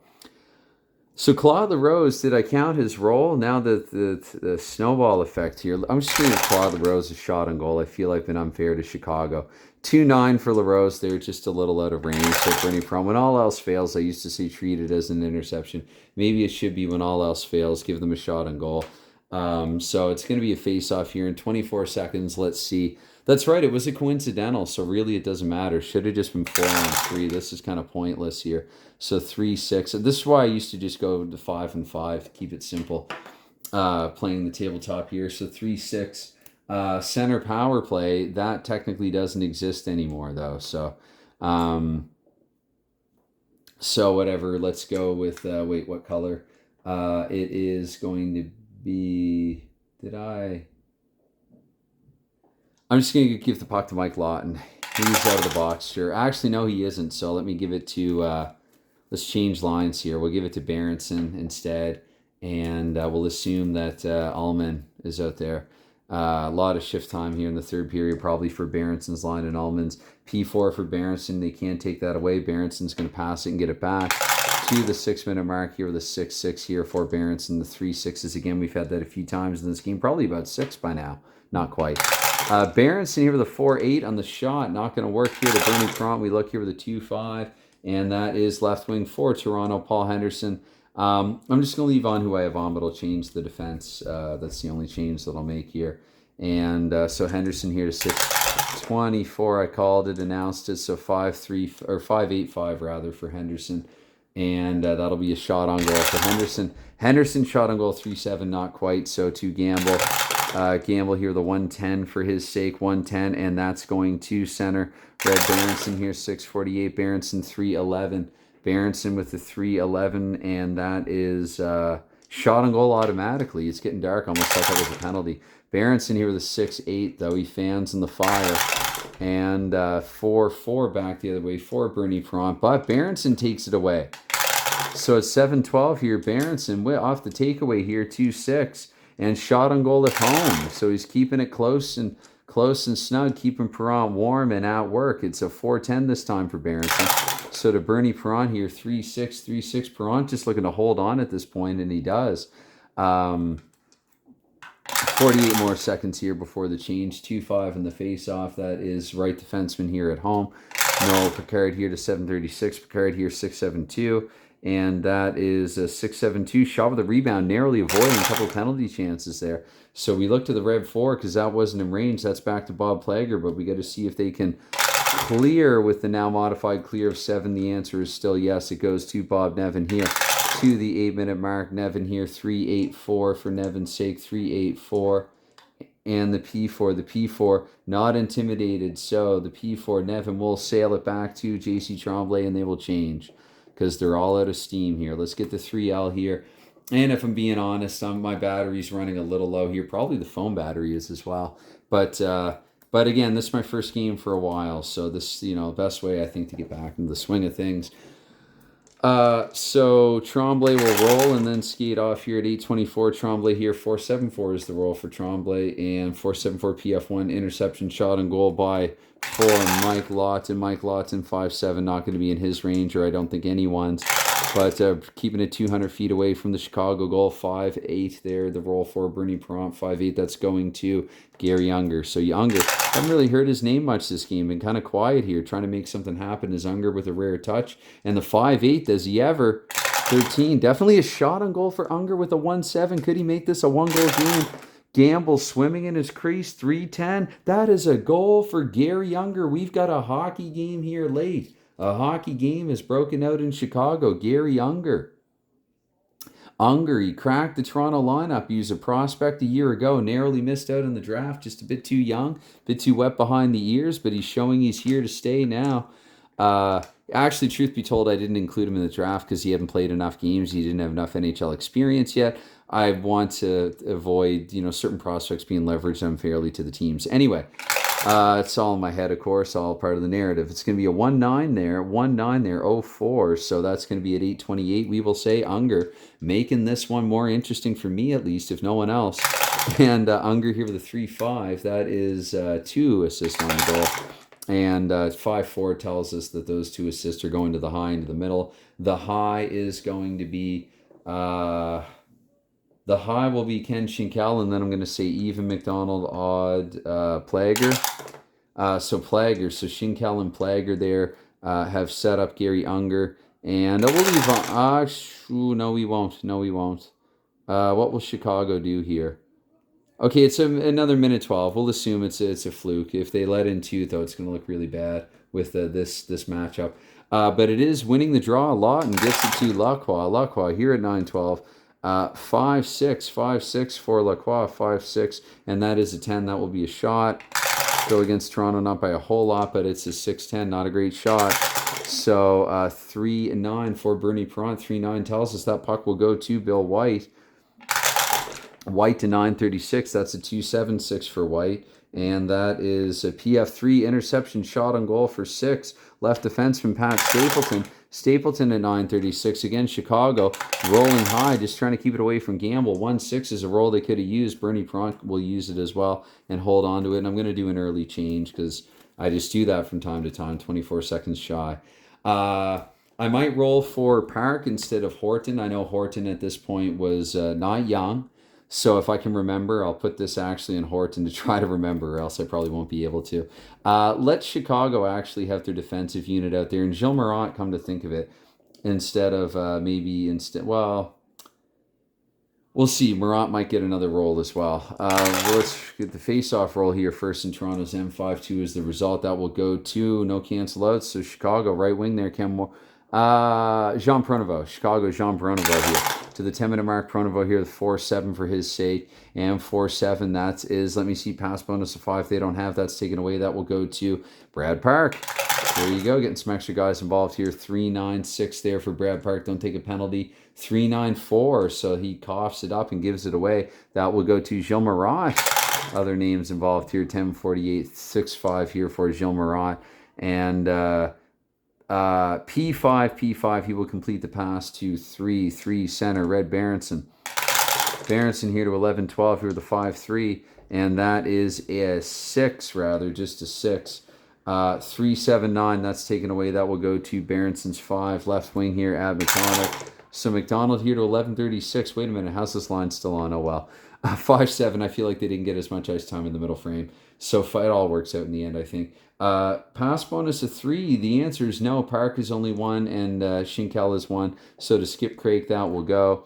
So Claude LaRose, did I count his roll? Now that the snowball effect here, I'm just going to Claude LaRose a shot on goal. I feel like been unfair to Chicago. 2-9 for LaRose there, just a little out of range. So for any problem, when all else fails, I used to say treat it as an interception. Maybe it should be when all else fails, give them a shot on goal. So it's going to be a face-off here in 24 seconds. Let's see. That's right, it was a coincidental, so really it doesn't matter. Should have just been 4-on-3. This is kind of pointless here. So 3-6. This is why I used to just go to 5-5, keep it simple. Playing the tabletop here. So 3-6 Center power play, that technically doesn't exist anymore, though. So whatever. Let's go with wait, what color? It is going to be. Did I? I'm just going to give the puck to Mike Lawton. He's out of the box, sure. Actually, no, he isn't. So let me give it to. Let's change lines here. We'll give it to Berenson instead, and we'll assume that Allman is out there. A lot of shift time here in the third period, probably for Berenson's line and Allman's. P4 for Berenson. They can't take that away. Berenson's going to pass it and get it back to the 6-minute mark here with a 6-6 here for Berenson. The 3-6s again. We've had that a few times in this game. Probably about 6 by now. Not quite. Berenson here with a 4-8 on the shot. Not going to work here to Bernie Prompt. We look here with a 2-5. And that is left wing for Toronto, Paul Henderson. I'm just going to leave on who I have on, but I'll change the defense. That's the only change that I'll make here. And so Henderson here to 6-24. I called it, announced it. So 5-3 or 5-8-5 rather for Henderson. And that'll be a shot on goal for Henderson. Henderson shot on goal 3-7, not quite. So to Gamble. Gamble here, the 110 for his sake, 110, and that's going to center. Red Berenson here, 648. Berenson, 311. Berenson with the 311, and that is shot on goal automatically. It's getting dark, almost thought that was a penalty. Berenson here with a 6-8, though. He fans in the fire. And 4-4 back the other way for Bernie Prompt, but Berenson takes it away. So it's 7-12 here. Berenson off the takeaway here, 2-6. And shot on goal at home. So he's keeping it close and snug, keeping Perron warm and at work. It's a 4-10 this time for Berenson. So to Bernie Perron here, 3-6, 3-6. Perron just looking to hold on at this point, and he does. 48 more seconds here before the change. 2-5 in the face-off. That is right defenseman here at home. Noel Picard here to 736. Picard here, 6-7-2. And that is a 6-7-2 shot with a rebound, narrowly avoiding a couple of penalty chances there. So we look to the Red 4 because that wasn't in range. That's back to Bob Plager, but we got to see if they can clear with the now modified clear of 7. The answer is still yes. It goes to Bob Nevin here to the 8-minute mark. Nevin here, 3-8-4 for Nevin's sake, 3-8-4. And the P4 not intimidated. So the P4, Nevin will sail it back to JC Tremblay, and they will change, because they're all out of steam here. Let's get the 3L here. And if I'm being honest, my battery's running a little low here. Probably the phone battery is as well. But again, this is my first game for a while. So this, best way I think to get back into the swing of things. So Tremblay will roll and then skate off here at 8:24. Tremblay here, 4.74 is the roll for Tremblay, and 4.74 PF1 interception shot and goal by for Mike Lawton. Mike Lawton, 5'7", not going to be in his range, or I don't think anyone's. But keeping it 200 feet away from the Chicago goal, 5'8" there. The roll for Bernie Prompt, 5'8". That's going to Gary Unger. So Unger, haven't really heard his name much this game. Been kind of quiet here, trying to make something happen. Is Unger with a rare touch. And the 5'8", does he ever? 13. Definitely a shot on goal for Unger with a 1-7. Could he make this a 1-goal game? Gamble swimming in his crease, 3-10. That is a goal for Gary Unger. We've got a hockey game here late. A hockey game is broken out in Chicago. Gary Unger. Unger, he cracked the Toronto lineup. He was a prospect a year ago. Narrowly missed out in the draft. Just a bit too young. A bit too wet behind the ears. But he's showing he's here to stay now. Actually, truth be told, I didn't include him in the draft because he hadn't played enough games. He didn't have enough NHL experience yet. I want to avoid, certain prospects being leveraged unfairly to the teams. Anyway, it's all in my head, of course, all part of the narrative. It's going to be a 1-9 there, 0-4. So that's going to be at 8:28. We will say Unger making this one more interesting for me, at least, if no one else. And Unger here with a 3-5. That is 2 assists on the goal. And 5-4 tells us that those 2 assists are going to the high and to the middle. The high is going to be... the high will be Ken Schinkel, and then I'm going to say even McDonald, odd, Plager. So Plager, so Schinkel and Plager there have set up Gary Unger. And we'll leave on... no, we won't. No, we won't. What will Chicago do here? Okay, it's another minute 12. We'll assume it's a fluke. If they let in 2, though, it's going to look really bad with this matchup. But it is winning the draw a lot and gets it to Lacroix. Lacroix here at 9:12. 5-6 for Lacroix, 5-6, and that is a 10. That will be a shot. Go against Toronto, not by a whole lot, but it's a 6-10, not a great shot. So 3-9 for Bernie Perrant. 3-9 tells us that puck will go to Bill White. White to 936. That's a 2-7-6 for White. And that is a PF3 interception shot on goal for 6. Left defenseman Pat Stapleton. Stapleton at 936. Again, Chicago rolling high, just trying to keep it away from Gamble. 1-6 is a roll they could have used. Bernie Perrant will use it as well and hold on to it. And I'm going to do an early change because I just do that from time to time. 24 seconds shy. I might roll for Park instead of Horton. I know Horton at this point was not young. So if I can remember, I'll put this actually in Horton to try to remember, or else I probably won't be able to. Let Chicago actually have their defensive unit out there. And Gilles Morant, come to think of it, instead of well, we'll see. Morant might get another roll as well. Let's get the face-off roll here first in Toronto's M5-2 is the result. That will go to no cancel outs. So Chicago, right wing there, Jean Pronovost. Chicago, Jean Pronovost here. To the 10-minute mark, Pronovost here, the 4-7 for his sake. And 4-7, that is, let me see, pass bonus of 5. They don't have, that's taken away. That will go to Brad Park. There you go, getting some extra guys involved here. 3-9-6 there for Brad Park. Don't take a penalty. 3-9-4, so he coughs it up and gives it away. That will go to Gilles Morant. Other names involved here. 10-48, 6-5 here for Gilles Morant. And P5, he will complete the pass to 3 center, Red Berenson. Berenson here to 11-12 here with the 5-3, and that is a 6 rather, just a 6. 3-7-9, that's taken away. That will go to Berenson's 5. Left wing here, Ab McDonald. So McDonald here to 11-36. Wait a minute, how's this line still on? Oh well. 5-7, I feel like they didn't get as much ice time in the middle frame. So it all works out in the end, I think. Pass bonus of 3. The answer is no. Park is only 1 and Schinkel is 1. So to skip Craig, that will go.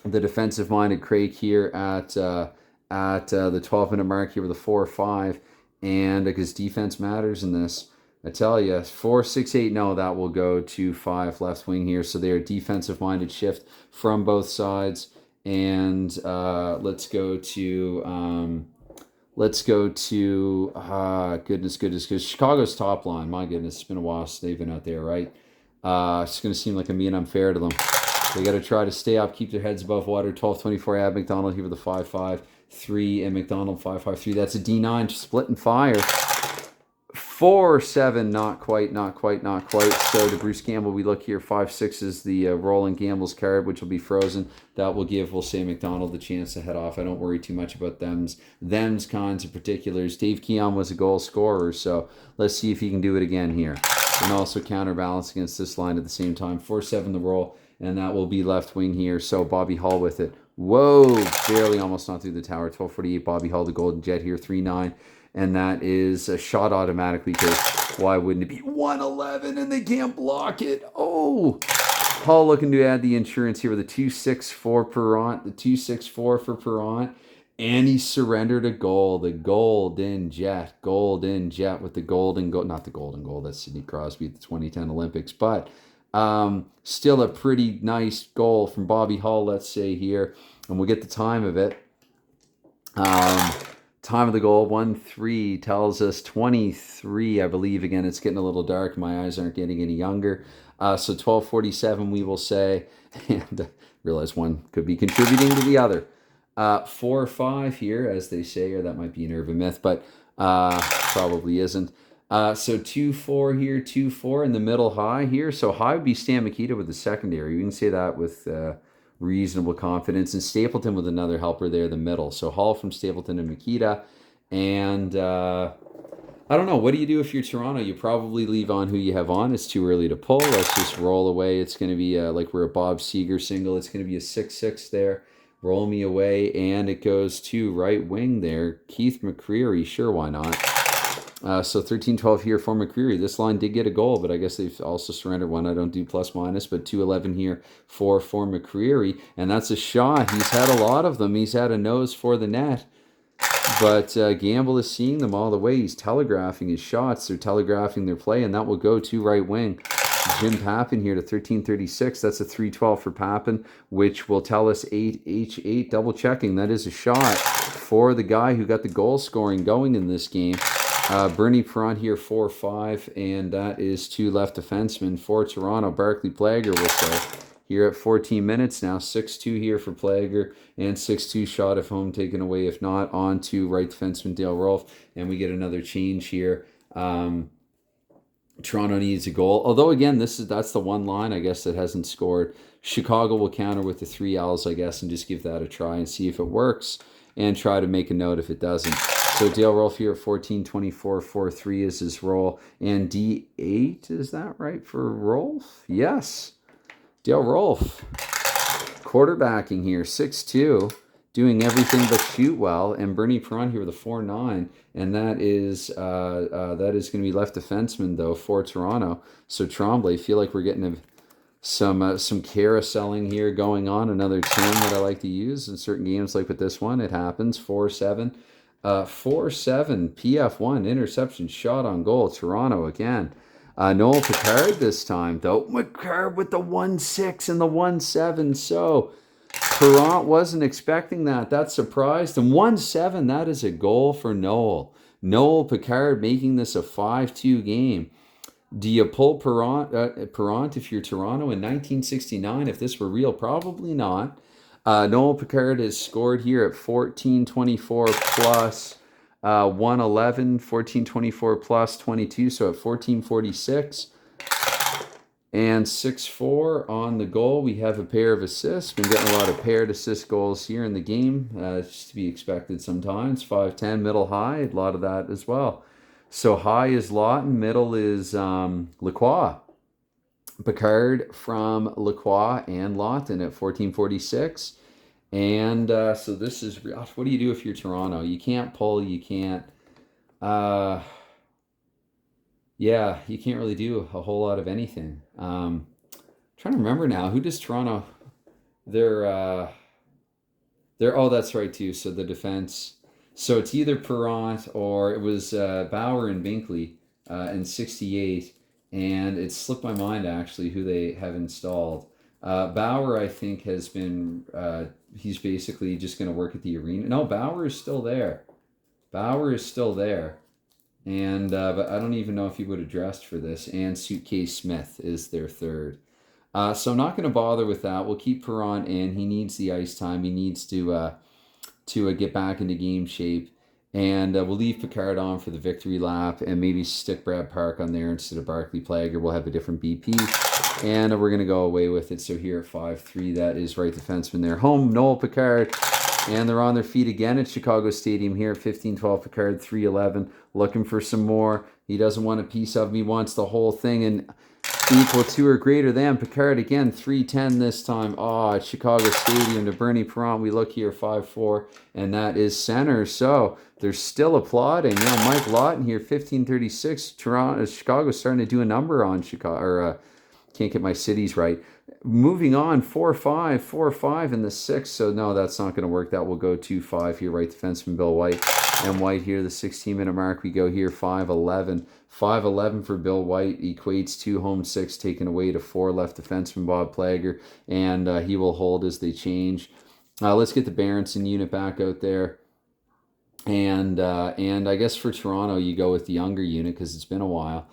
The defensive-minded Craig here at the 12-minute mark here with a 4-5. And because defense matters in this, I tell you, 4-6-8, no, that will go to 5 left wing here. So they're defensive-minded shift from both sides. And let's go to goodness, because Chicago's top line, my goodness, it's been a while since they've been out there, right? It's going to seem like I'm being unfair to them. They got to try to stay up, keep their heads above water. 12-24, Ab McDonald here with a 5-5-3, and McDonald 5-5-3. That's a D9, split and fire. 4-7, not quite. So to Bruce Campbell, we look here. 5-6 is the rolling Gamble's card, which will be frozen. That will give, we'll say, McDonald the chance to head off. I don't worry too much about them's kinds of particulars. Dave Keon was a goal scorer, so let's see if he can do it again here. And also counterbalance against this line at the same time. 4-7 the roll, and that will be left wing here. So Bobby Hull with it. Whoa, barely almost not through the tower. 12-48, Bobby Hull, the Golden Jet here, 3-9. And that is a shot automatically because why wouldn't it be 111 and they can't block it? Oh, Hull looking to add the insurance here with a 2-6 for Perrant, the 2-6-4 for Perrant, and he surrendered a goal, the Golden Jet with the golden goal, not the golden goal, that's Sidney Crosby at the 2010 Olympics, but still a pretty nice goal from Bobby Hull, let's say here, and we'll get the time of it. Time of the goal, 1-3, tells us 23, I believe. Again, it's getting a little dark. My eyes aren't getting any younger. So 12:47, we will say, and realize one could be contributing to the other. 4-5 here, as they say, or that might be an urban myth, but probably isn't. So 2-4 here, 2-4 in the middle high here. So high would be Stan Mikita with the secondary. You can say that with reasonable confidence. And Stapleton with another helper there, the middle. So Hull from Stapleton and Mikita. And I don't know. What do you do if you're Toronto? You probably leave on who you have on. It's too early to pull. Let's just roll away. It's going to be like we're a Bob Seger single. It's going to be a 6-6 there. Roll me away. And it goes to right wing there. Keith McCreary. Sure, why not? So 13-12 here for McCreary. This line did get a goal, but I guess they've also surrendered one. I don't do plus minus, but 2-11 here for McCreary. And that's a shot. He's had a lot of them. He's had a nose for the net. But Gamble is seeing them all the way. He's telegraphing his shots. They're telegraphing their play, and that will go to right wing. Jim Pappin here to 1336. That's a 312 for Pappin, which will tell us 8H8. Double checking. That is a shot for the guy who got the goal scoring going in this game. Bernie Perrant here, 4-5, and that is 2 left defensemen for Toronto. Barclay Plager will say here at 14 minutes now. 6-2 here for Plager, and 6-2 shot if home taken away. If not, on to right defenseman Dale Rolfe, and we get another change here. Toronto needs a goal. Although, again, that's the one line, I guess, that hasn't scored. Chicago will counter with the 3 L's, I guess, and just give that a try and see if it works, and try to make a note if it doesn't. So Dale Rolfe here at 14-24, 4-3 is his roll. And D8, is that right for Rolfe? Yes. Dale Rolfe. Quarterbacking here, 6'2", doing everything but shoot well. And Bernie Perrant here with a 4-9. And that is going to be left defenseman, though, for Toronto. So Tremblay, feel like we're getting some carouseling here going on. Another term that I like to use in certain games, like with this one. It happens. 4-7. 4-7, PF1, interception, shot on goal. Toronto again. Noel Picard this time, though. Picard with the 1-6 and the 1-7. So Perrant wasn't expecting that. That surprised him. 1-7, that is a goal for Noel. Noel Picard making this a 5-2 game. Do you pull Perrant if you're Toronto in 1969? If this were real, probably not. Noel Picard has scored here at 14-24 plus 111, 14-24 plus 22, so at 14-46. And 6-4 on the goal. We have a pair of assists. Been getting a lot of paired assist goals here in the game. It's to be expected sometimes. 5-10, middle, high. A lot of that as well. So high is Lawton, middle is Lacroix. Picard from Lacroix and Lawton at 14-46. And so this is, what do you do if you're Toronto? You can't pull, you can't, yeah, you can't really do a whole lot of anything. Trying to remember now, who does Toronto, they're, oh, that's right too, so the defense, so it's either Perrant or it was Bauer and Binkley in 68. And it slipped my mind, actually, who they have installed. Bauer, I think, has been... he's basically just going to work at the arena. No, Bauer is still there. Bauer is still there. And but I don't even know if he would have dressed for this. And Suitcase Smith is their third. So I'm not going to bother with that. We'll keep Perrant in. He needs the ice time. He needs to get back into game shape. And we'll leave Picard on for the victory lap and maybe stick Brad Park on there instead of Barclay Plager. We'll have a different BP. And we're going to go away with it. So here at 5-3, that is right defenseman there. Home, Noel Picard. And they're on their feet again at Chicago Stadium here at 15-12. Picard, 3-11. Looking for some more. He doesn't want a piece of me. Wants the whole thing. And equal to or greater than. Picard again, 3-10 this time. At Chicago Stadium to Bernie Perrant. We look here, 5-4. And that is center. So they're still applauding. Mike Lawton here, 15-36. Chicago's starting to do a number on Chicago. Can't get my cities right. Moving on, 4-5, 4-5 in the 6. So no, that's not going to work. That will go 2-5 here, right defenseman Bill White. And White here, the 16-minute mark. We go here, 5-11. 5-11 for Bill White equates to home 6, taken away to 4 left defenseman Bob Plager. And he will hold as they change. Let's get the Berenson unit back out there. And I guess for Toronto, you go with the younger unit because it's been a while.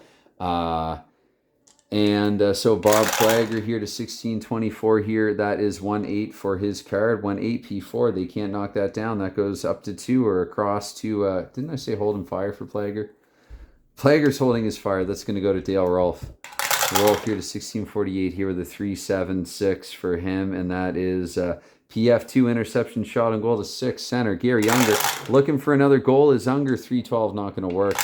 So Bob Plager here to 16-24 here. That is 1-8 for his card. 1-8 P4. They can't knock that down. That goes up to 2 or across to, didn't I say hold and fire for Plager? Plager's holding his fire. That's going to go to Dale Rolfe. Rolfe here to 16-48 here with a 3-7-6 for him. And that is PF2 interception shot on goal to 6 center. Gary Unger looking for another goal. Is Unger 3-12 not going to work?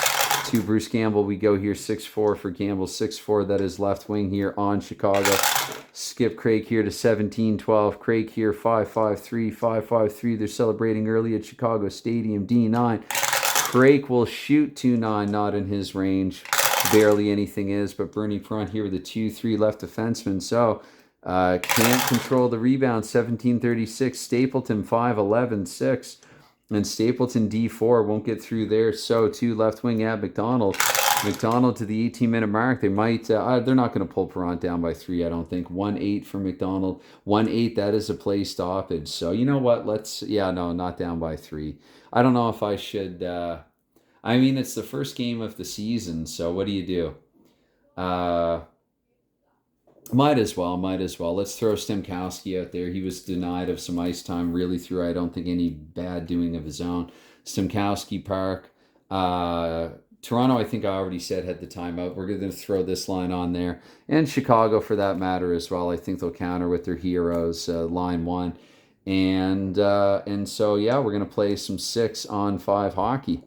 To Bruce Gamble, we go here 6-4 for Gamble, 6-4. That is left wing here on Chicago. Skip Craig here to 17-12. Craig here 5-5-3, 5-5-3. They're celebrating early at Chicago Stadium. D9. Craig will shoot 2-9, not in his range. Barely anything is, but Bernie Perrant here with a 2-3 left defenseman. So can't control the rebound. 17-36. Stapleton 5-11-6. And Stapleton D4 won't get through there. So to left wing at McDonald. McDonald to the 18-minute mark. They might. They're not going to pull Perrant down by 3. I don't think. 1-8 for McDonald. 1-8. That is a play stoppage. So you know what? Let's. Yeah, no, not down by 3. I don't know if I should. I mean, it's the first game of the season. So what do you do? Might as well. Might as well. Let's throw Stemkowski out there. He was denied of some ice time really through, I don't think, any bad doing of his own. Stemkowski, Park. Toronto, I think I already said, had the timeout. We're going to throw this line on there. And Chicago, for that matter, as well. I think they'll counter with their heroes, line 1. And so, yeah, we're going to play some 6-on-5 hockey.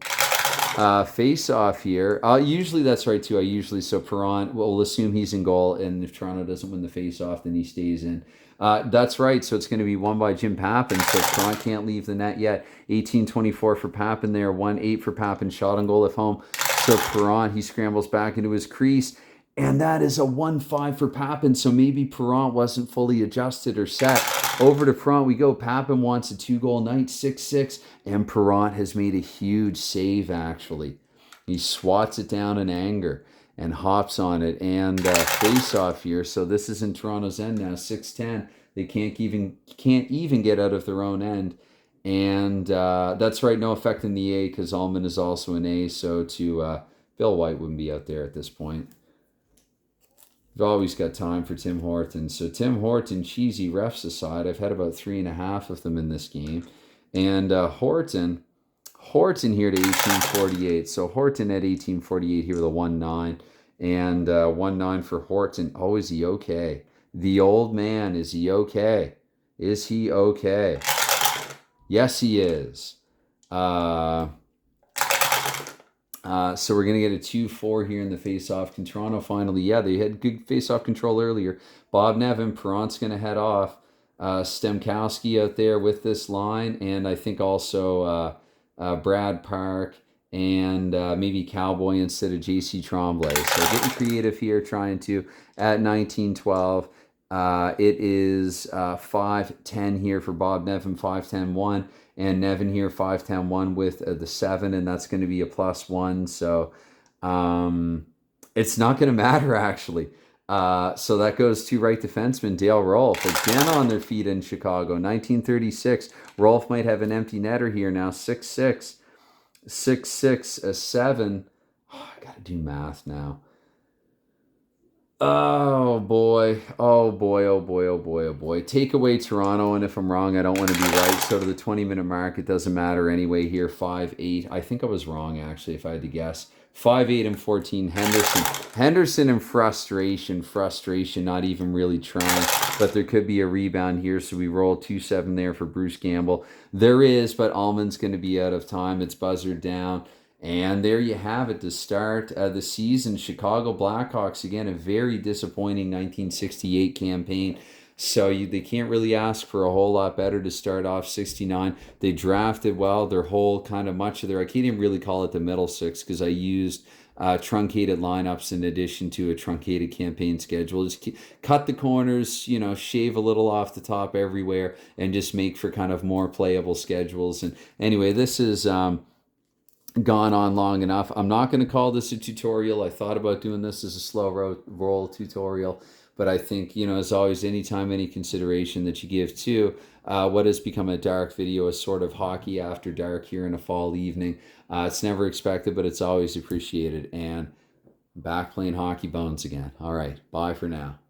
Face off here. Usually that's right too. So Perrant, we'll assume he's in goal, and if Toronto doesn't win the face off, then he stays in. That's right. So it's going to be won by Jim Pappen. So Perrant can't leave the net yet. 18-24 for Pappen there. 1-8 for Pappen. Shot on goal at home. So Perrant, he scrambles back into his crease. And that is a 1-5 for Pappen. So maybe Perrant wasn't fully adjusted or set. Over to Perrant we go. Pappen wants a 2-goal night, 6-6. And Perrant has made a huge save, actually. He swats it down in anger and hops on it. And face off here. So this is in Toronto's end now, 6-10. They can't even get out of their own end. And that's right, no effect in the A because Allman is also an A. So to Bill White wouldn't be out there at this point. We've always got time for Tim Horton. So Tim Horton, cheesy refs aside, I've had about 3.5 of them in this game. And Horton here to 1848. So Horton at 1848 here with a 1-9. And 1-9 for Horton. Oh, is he okay? The old man, is he okay? Is he okay? Yes, he is. So we're going to get a 2-4 here in the face-off. Can Toronto finally... Yeah, they had good face-off control earlier. Bob Nevin, Perrant's going to head off. Stemkowski out there with this line. And I think also Brad Park and maybe Cowboy instead of J.C. Tremblay. So getting creative here, trying to at 19-12. It is 5-10 here for Bob Nevin, 5-10-1. And Nevin here, 5-10-1 with the 7, and that's going to be a +1. So it's not going to matter, actually. So that goes to right defenseman Dale Rolfe. Again on their feet in Chicago. 1936. Rolfe might have an empty netter here now. 6-6. 6-6, 7. Oh, I got to do math now. Oh boy. Take away Toronto, and if I'm wrong, I don't want to be right. So to the 20-minute mark, it doesn't matter anyway here. 5-8. I think I was wrong, actually, if I had to guess. 5-8 and 14. Henderson in frustration, not even really trying. But there could be a rebound here, so we roll 2-7 there for Bruce Gamble. There is, but Allman's going to be out of time. It's buzzard down. And there you have it to start the season. Chicago Blackhawks, again, a very disappointing 1968 campaign. So they can't really ask for a whole lot better to start off 69. They drafted well. Their whole much of their, I can't even really call it the middle six because I used truncated lineups in addition to a truncated campaign schedule. Just cut the corners, shave a little off the top everywhere and just make for kind of more playable schedules. And anyway, this is... gone on long enough. I'm not going to call this a tutorial. I thought about doing this as a slow roll tutorial, but I think, as always, anytime, any consideration that you give to what has become a dark video, a sort of hockey after dark here in a fall evening, it's never expected, but it's always appreciated. And back playing hockey bones again. All right, bye for now.